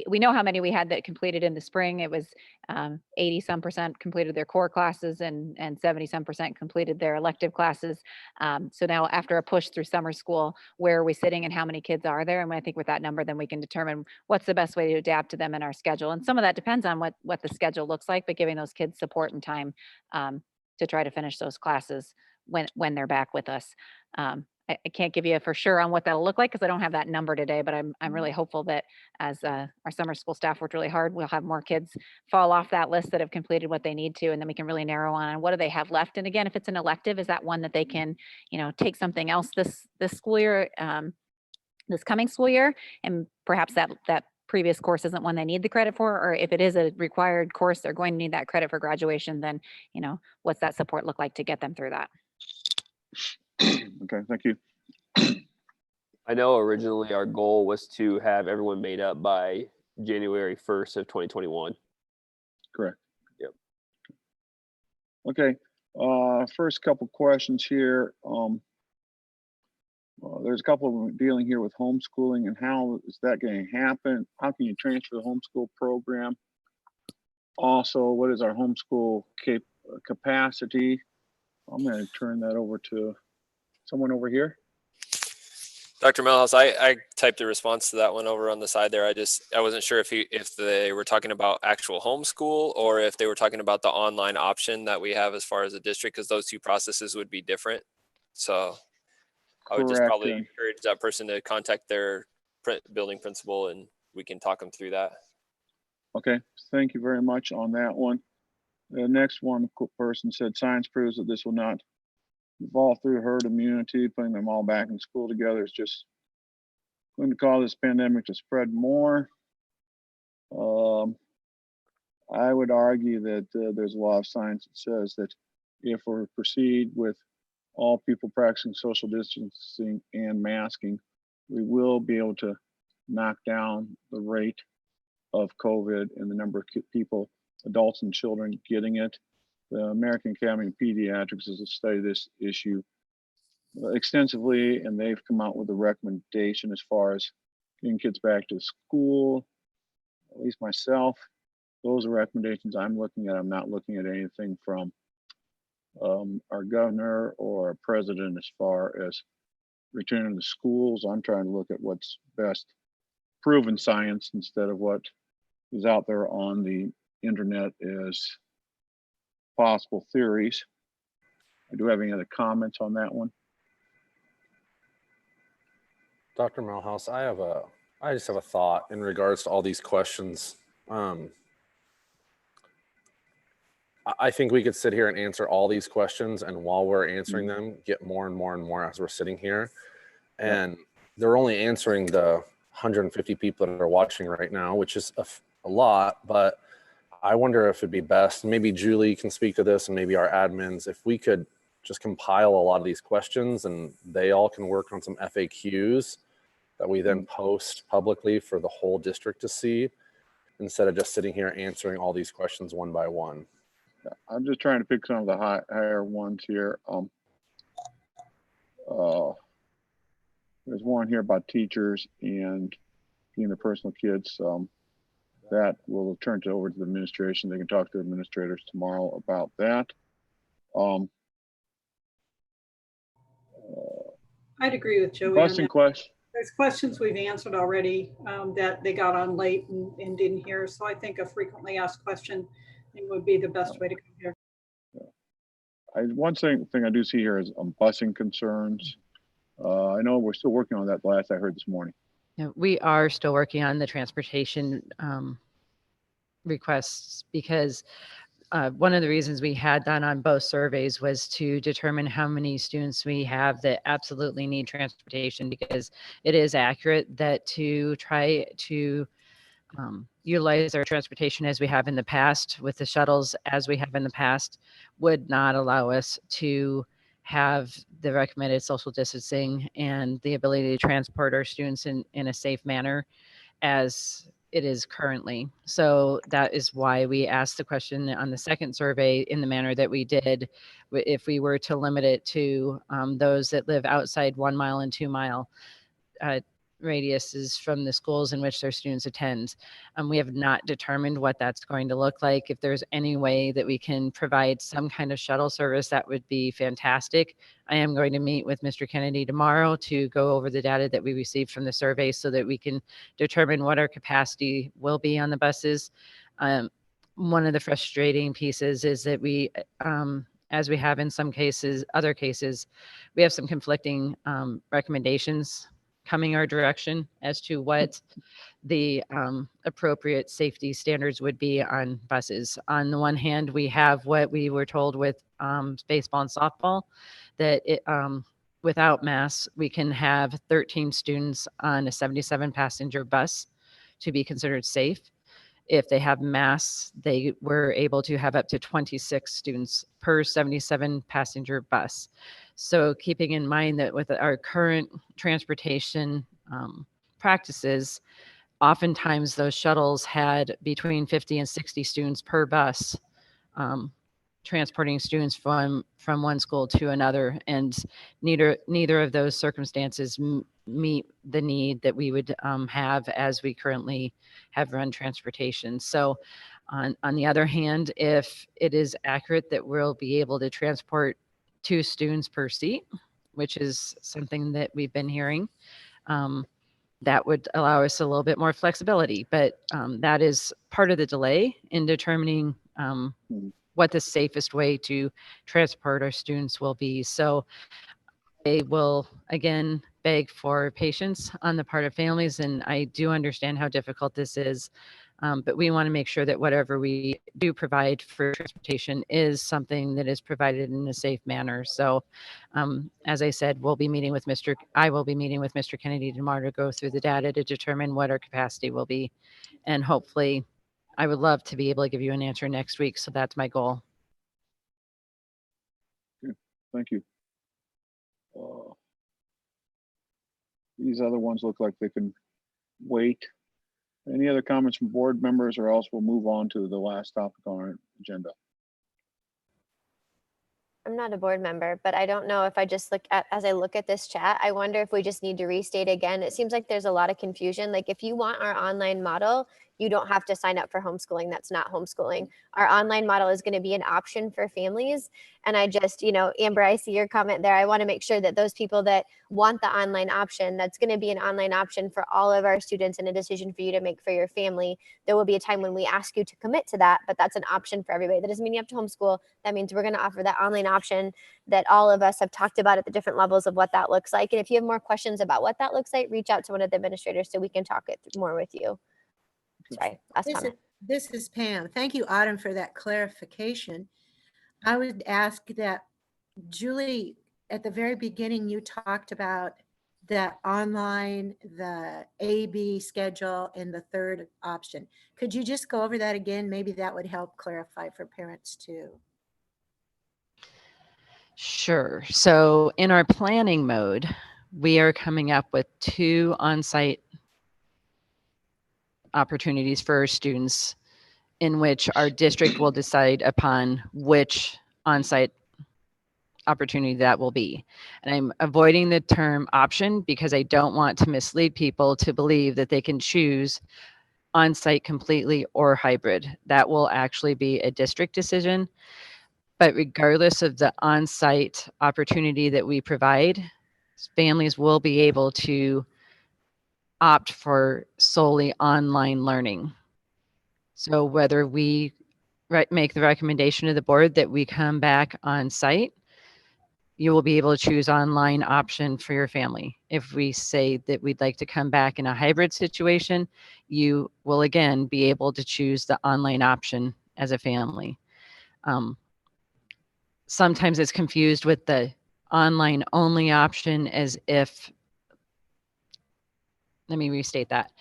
we know how many we had that completed in the spring. It was 80% completed their core classes and 70% completed their elective classes. So now after a push through summer school, where are we sitting and how many kids are there? And I think with that number, then we can determine what's the best way to adapt to them in our schedule. And some of that depends on what the schedule looks like, but giving those kids support and time to try to finish those classes when they're back with us. I can't give you for sure on what that'll look like because I don't have that number today, but I'm really hopeful that as our summer school staff worked really hard, we'll have more kids fall off that list that have completed what they need to, and then we can really narrow on what do they have left. And again, if it's an elective, is that one that they can, take something else this school year, this coming school year, and perhaps that previous course isn't one they need the credit for, or if it is a required course, they're going to need that credit for graduation, then, what's that support look like to get them through that? Okay, thank you. I know originally our goal was to have everyone made up by January 1st of 2021. Correct. Yep. Okay, first couple questions here. There's a couple of them dealing here with homeschooling and how is that going to happen? How can you transfer the homeschool program? Also, what is our homeschool capacity? I'm going to turn that over to someone over here. Dr. Melhouse, I typed a response to that one over on the side there. I wasn't sure if they were talking about actual homeschool or if they were talking about the online option that we have as far as a district, because those two processes would be different. So I would just Correct, probably and- encourage that person to contact their building principal and we can talk them through that. Okay, thank you very much on that one. The next one person said science proves that this will not evolve through herd immunity. Putting them all back in school together is just going to cause this pandemic to spread more. I would argue that there's a lot of science that says that if we proceed with all people practicing social distancing and masking, we will be able to knock down the rate of COVID and the number of people, adults and children getting it. The American Academy of Pediatrics has studied this issue extensively, and they've come out with a recommendation as far as getting kids back to school. At least myself, those are recommendations I'm looking at. I'm not looking at anything from our governor or our president as far as returning to schools. I'm trying to look at what's best proven science instead of what is out there on the internet as possible theories. Do you have any other comments on that one? Dr. Melhouse, I just have a thought in regards to all these questions. I think we could sit here and answer all these questions, and while we're answering them, get more and more and more as we're sitting here. And they're only answering the 150 people that are watching right now, which is a lot, but I wonder if it'd be best, maybe Julie can speak to this and maybe our admins, if we could just compile a lot of these questions and they all can work on some FAQs that we then post publicly for the whole district to see, instead of just sitting here answering all these questions one by one. I'm just trying to pick some of the higher ones here. There's one here about teachers and being the personal kids. That will turn it over to the administration. They can talk to administrators tomorrow about that. I'd agree with Joey on Busing that. question. There's questions we've answered already that they got on late and didn't hear. So I think a frequently asked question would be the best way to go here. One thing I do see here is busing concerns. I know we're still working on that, last I heard this morning. Yeah, we are still working on the transportation requests because one of the reasons we had that on both surveys was to determine how many students we have that absolutely need transportation, because it is accurate that to try to utilize our transportation as we have in the past with the shuttles as we have in the past would not allow us to have the recommended social distancing and the ability to transport our students in a safe manner as it is currently. So that is why we asked the question on the second survey in the manner that we did, if we were to limit it to those that live outside 1 mile and 2 mile radiuses from the schools in which their students attend. We have not determined what that's going to look like. If there's any way that we can provide some kind of shuttle service, that would be fantastic. I am going to meet with Mr. Kennedy tomorrow to go over the data that we received from the survey so that we can determine what our capacity will be on the buses. One of the frustrating pieces is that we, as we have in some cases, other cases, we have some conflicting recommendations coming our direction as to what the appropriate safety standards would be on buses. On the one hand, we have what we were told with baseball and softball, that it, without masks, we can have 13 students on a 77 passenger bus to be considered safe. If they have masks, they were able to have up to 26 students per 77 passenger bus. So keeping in mind that with our current transportation practices, oftentimes those shuttles had between 50 and 60 students per bus, transporting students from one school to another, and neither of those circumstances meet the need that we would have as we currently have run transportation. So on the other hand, if it is accurate that we'll be able to transport 2 students per seat, which is something that we've been hearing, that would allow us a little bit more flexibility. But that is part of the delay in determining what the safest way to transport our students will be. So I will again beg for patience on the part of families, and I do understand how difficult this is. But we want to make sure that whatever we do provide for transportation is something that is provided in a safe manner. So, as I said, I will be meeting with Mr. Kennedy tomorrow to go through the data to determine what our capacity will be. And hopefully, I would love to be able to give you an answer next week. So that's my goal. Thank you. These other ones look like they can wait. Any other comments from board members, or else we'll move on to the last topic on our agenda. I'm not a board member, but I don't know if I just as I look at this chat, I wonder if we just need to restate again. It seems like there's a lot of confusion. Like if you want our online model, you don't have to sign up for homeschooling. That's not homeschooling. Our online model is going to be an option for families. And I just, Amber, I see your comment there. I want to make sure that those people that want the online option, that's going to be an online option for all of our students and a decision for you to make for your family. There will be a time when we ask you to commit to that, but that's an option for everybody. That doesn't mean you have to homeschool. That means we're going to offer that online option that all of us have talked about at the different levels of what that looks like. And if you have more questions about what that looks like, reach out to one of the administrators so we can talk it more with you. Sorry, last comment. This is Pam. Thank you, Autumn, for that clarification. I would ask that, Julie, at the very beginning, you talked about the online, the AB schedule, and the third option. Could you just go over that again? Maybe that would help clarify for parents too. Sure. So in our planning mode, we are coming up with 2 on-site opportunities for our students in which our district will decide upon which on-site opportunity that will be. And I'm avoiding the term option because I don't want to mislead people to believe that they can choose on-site completely or hybrid. That will actually be a district decision. But regardless of the on-site opportunity that we provide, families will be able to opt for solely online learning. So whether we make the recommendation to the board that we come back on site, you will be able to choose online option for your family. If we say that we'd like to come back in a hybrid situation, you will again be able to choose the online option as a family. Sometimes it's confused with the online only option as if, let me restate that.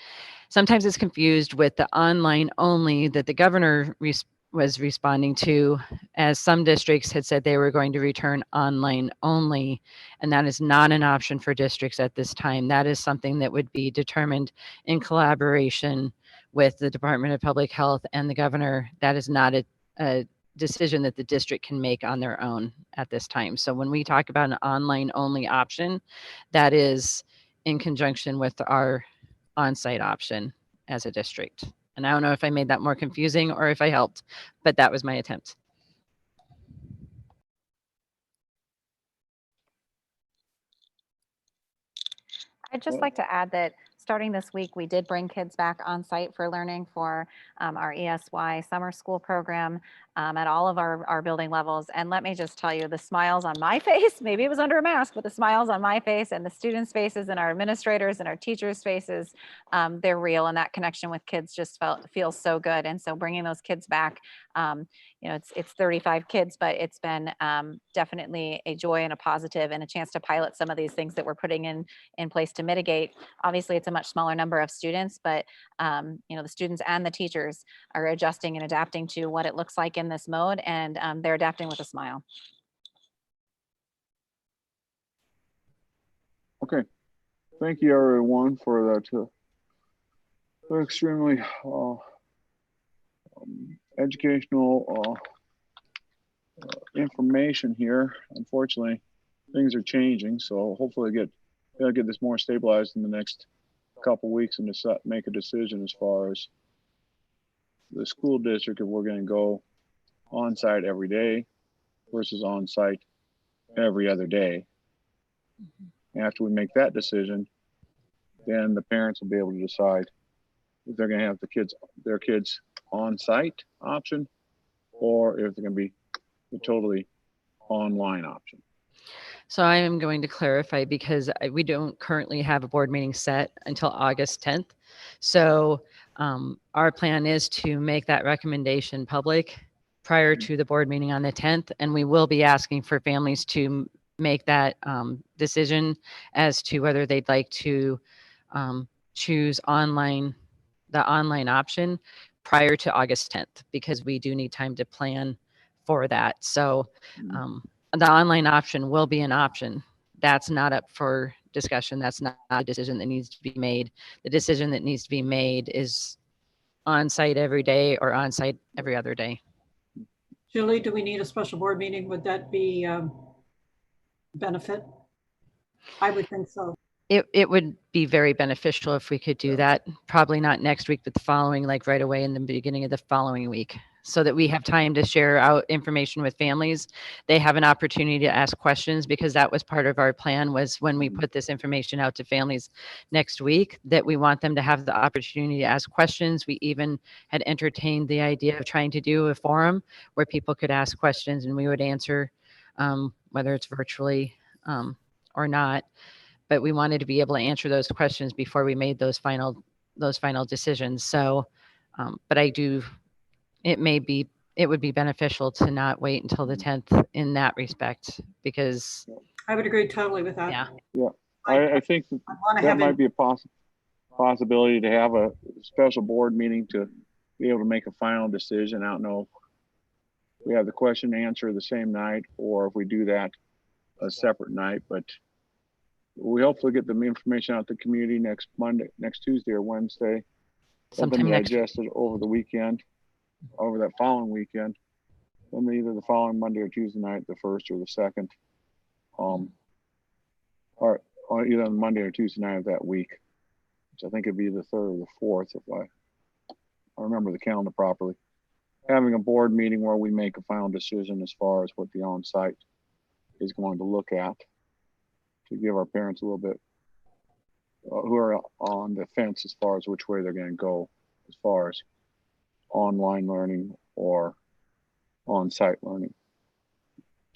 Sometimes it's confused with the online only that the governor was responding to, as some districts had said they were going to return online only, and that is not an option for districts at this time. That is something that would be determined in collaboration with the Department of Public Health and the governor. That is not a decision that the district can make on their own at this time. So when we talk about an online only option, that is in conjunction with our on-site option as a district. And I don't know if I made that more confusing or if I helped, but that was my attempt. I'd just like to add that starting this week, we did bring kids back on site for learning for our ESY summer school program at all of our building levels. And let me just tell you, the smiles on my face, maybe it was under a mask, but the smiles on my face and the students' faces and our administrators and our teachers' faces, they're real. And that connection with kids just feels so good. And so bringing those kids back, it's 35 kids, but it's been definitely a joy and a positive and a chance to pilot some of these things that we're putting in place to mitigate. Obviously, it's a much smaller number of students, but the students and the teachers are adjusting and adapting to what it looks like in this mode, and they're adapting with a smile. Okay, thank you everyone for that extremely educational information here. Unfortunately, things are changing, so hopefully they'll get this more stabilized in the next couple weeks and make a decision as far as the school district, if we're going to go on site every day versus on site every other day. After we make that decision, then the parents will be able to decide if they're gonna have their kids on-site option, or if they're gonna be the totally online option. So I am going to clarify because we don't currently have a board meeting set until August 10th. So our plan is to make that recommendation public prior to the board meeting on the 10th. And we will be asking for families to make that decision as to whether they'd like to choose the online option prior to August 10th, because we do need time to plan for that. So the online option will be an option. That's not up for discussion. That's not a decision that needs to be made. The decision that needs to be made is on-site every day or on-site every other day. Julie, do we need a special board meeting? Would that be benefit? I would think so. It would be very beneficial if we could do that. Probably not next week, but the following, like right away in the beginning of the following week, so that we have time to share out information with families. They have an opportunity to ask questions, because that was part of our plan, was when we put this information out to families next week, that we want them to have the opportunity to ask questions. We even had entertained the idea of trying to do a forum where people could ask questions and we would answer, whether it's virtually or not. But we wanted to be able to answer those questions before we made those final decisions. So, but it would be beneficial to not wait until the 10th in that respect, because I would agree totally with that. Yeah, I think that might be a possibility to have a special board meeting to be able to make a final decision. I don't know if we have the question and answer the same night, or if we do that a separate night, but we hopefully get the information out to the community next Tuesday or Wednesday. Sometime next digest it over the weekend, over that following weekend. Then either the following Monday or Tuesday night, the 1st or the 2nd, or either on Monday or Tuesday night of that week, which I think it'd be the 3rd or the 4th, if I remember the calendar properly. Having a board meeting where we make a final decision as far as what the on-site is going to look at, to give our parents a little bit who are on the fence as far as which way they're going to go, as far as online learning or on-site learning.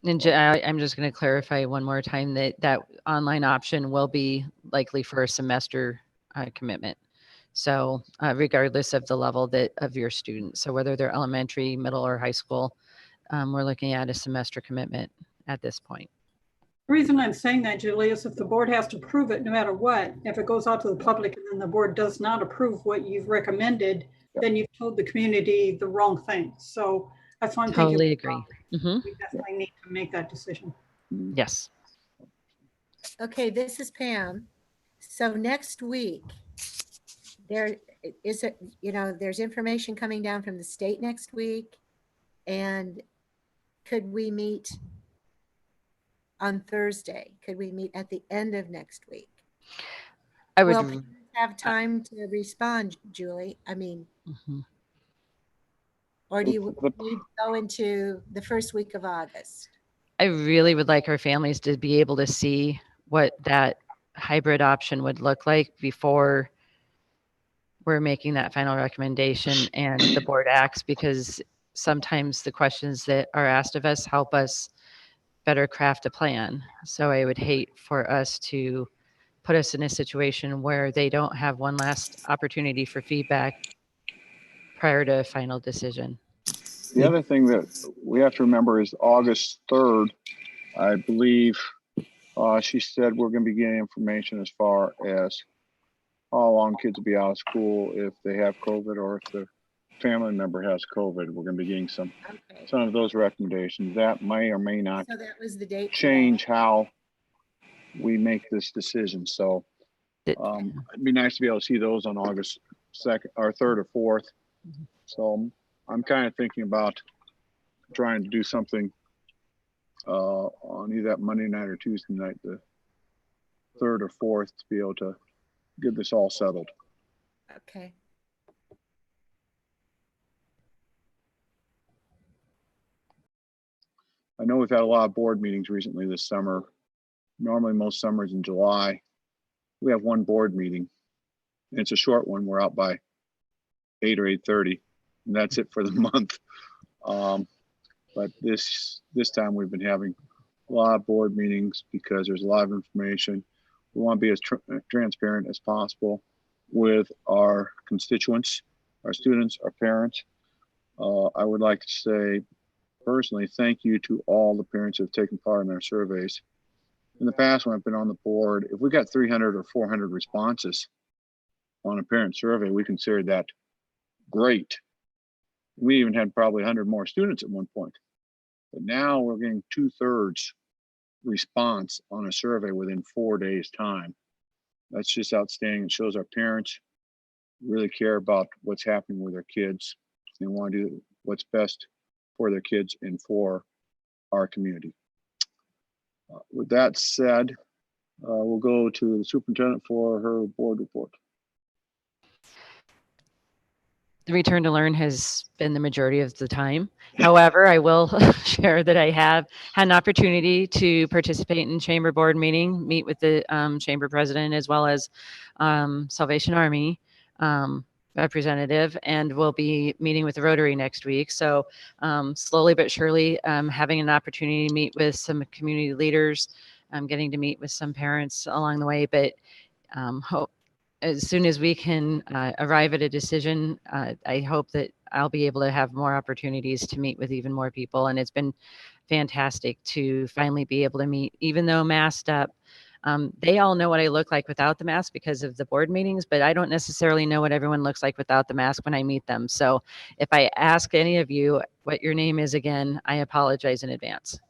And I'm just going to clarify one more time that online option will be likely for a semester commitment. So regardless of the level of your students, so whether they're elementary, middle, or high school, we're looking at a semester commitment at this point. The reason I'm saying that, Julie, is if the board has to approve it no matter what, if it goes out to the public and then the board does not approve what you've recommended, then you've told the community the wrong thing. So that's why I'm Totally thinking agree. we definitely need to make that decision. Yes. Okay, this is Pam. So next week, there's information coming down from the state next week. And could we meet on Thursday? Could we meet at the end of next week? I would Will have time to respond, Julie? I mean, or do you need to go into the first week of August? I really would like our families to be able to see what that hybrid option would look like before we're making that final recommendation and the board acts, because sometimes the questions that are asked of us help us better craft a plan. So I would hate for us to put us in a situation where they don't have one last opportunity for feedback prior to a final decision. The other thing that we have to remember is August 3rd, I believe she said we're going to be getting information as far as how long kids will be out of school if they have COVID, or if the family member has COVID. We're going to be getting some of those recommendations. That may or may not So that was the date. change how we make this decision. So it'd be nice to be able to see those on August 2nd or 3rd or 4th. So I'm kind of thinking about trying to do something on either that Monday night or Tuesday night, the 3rd or 4th, to be able to get this all settled. Okay. I know we've had a lot of board meetings recently this summer. Normally most summers in July, we have one board meeting. And it's a short one. We're out by 8 or 8:30, and that's it for the month. But this time we've been having a lot of board meetings because there's a lot of information. We want to be as transparent as possible with our constituents, our students, our parents. I would like to say personally, thank you to all the parents who have taken part in our surveys. In the past, when I've been on the board, if we got 300 or 400 responses on a parent survey, we considered that great. We even had probably 100 more students at one point. But now we're getting 2/3 response on a survey within 4 days' time. That's just outstanding. It shows our parents really care about what's happening with their kids and want to do what's best for their kids and for our community. With that said, we'll go to the superintendent for her board report. The return to learn has been the majority of the time. However, I will share that I have had an opportunity to participate in chamber board meeting, meet with the chamber president as well as Salvation Army representative, and we'll be meeting with the Rotary next week. So slowly but surely having an opportunity to meet with some community leaders, getting to meet with some parents along the way, but as soon as we can arrive at a decision, I hope that I'll be able to have more opportunities to meet with even more people. And it's been fantastic to finally be able to meet, even though masked up. They all know what I look like without the mask because of the board meetings, but I don't necessarily know what everyone looks like without the mask when I meet them. So if I ask any of you what your name is again, I apologize in advance.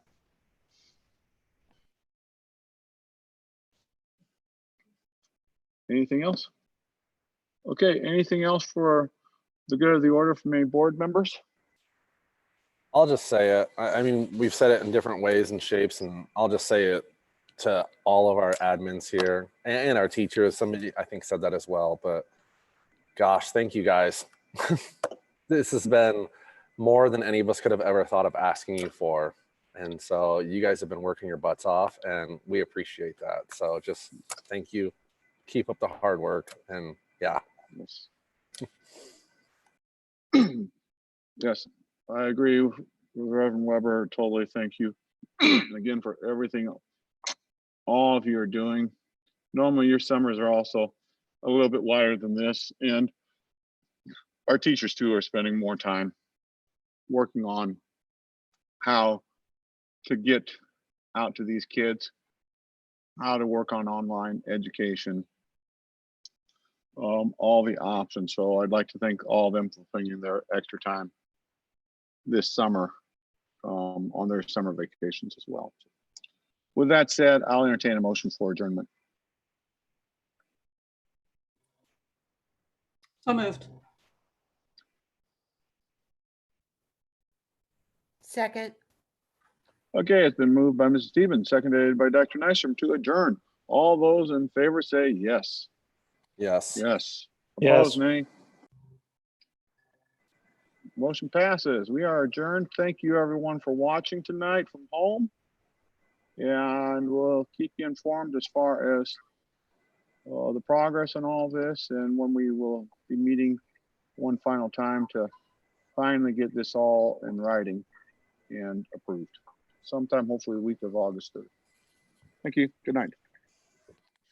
Anything else? Okay, anything else for the good of the order from any board members? I'll just say it. I mean, we've said it in different ways and shapes, and I'll just say it to all of our admins here and our teachers. Somebody I think said that as well, but gosh, thank you guys. This has been more than any of us could have ever thought of asking you for. And so you guys have been working your butts off, and we appreciate that. So just thank you. Keep up the hard work. And yeah. Yes. Yes, I agree with Reverend Weber. Totally. Thank you again for everything all of you are doing. Normally your summers are also a little bit wider than this, and our teachers too are spending more time working on how to get out to these kids, how to work on online education, all the options. So I'd like to thank all of them for putting their extra time this summer on their summer vacations as well. With that said, I'll entertain a motion for adjournment. So moved. Second. Okay, it's been moved by Mrs. Stevens, seconded by Dr. Nystrom to adjourn. All those in favor say yes. Yes. Yes. Yes. Opposed, nay. Motion passes. We are adjourned. Thank you everyone for watching tonight from home. And we'll keep you informed as far as the progress on all this and when we will be meeting one final time to finally get this all in writing and approved. Sometime hopefully the week of August 3rd. Thank you. Good night.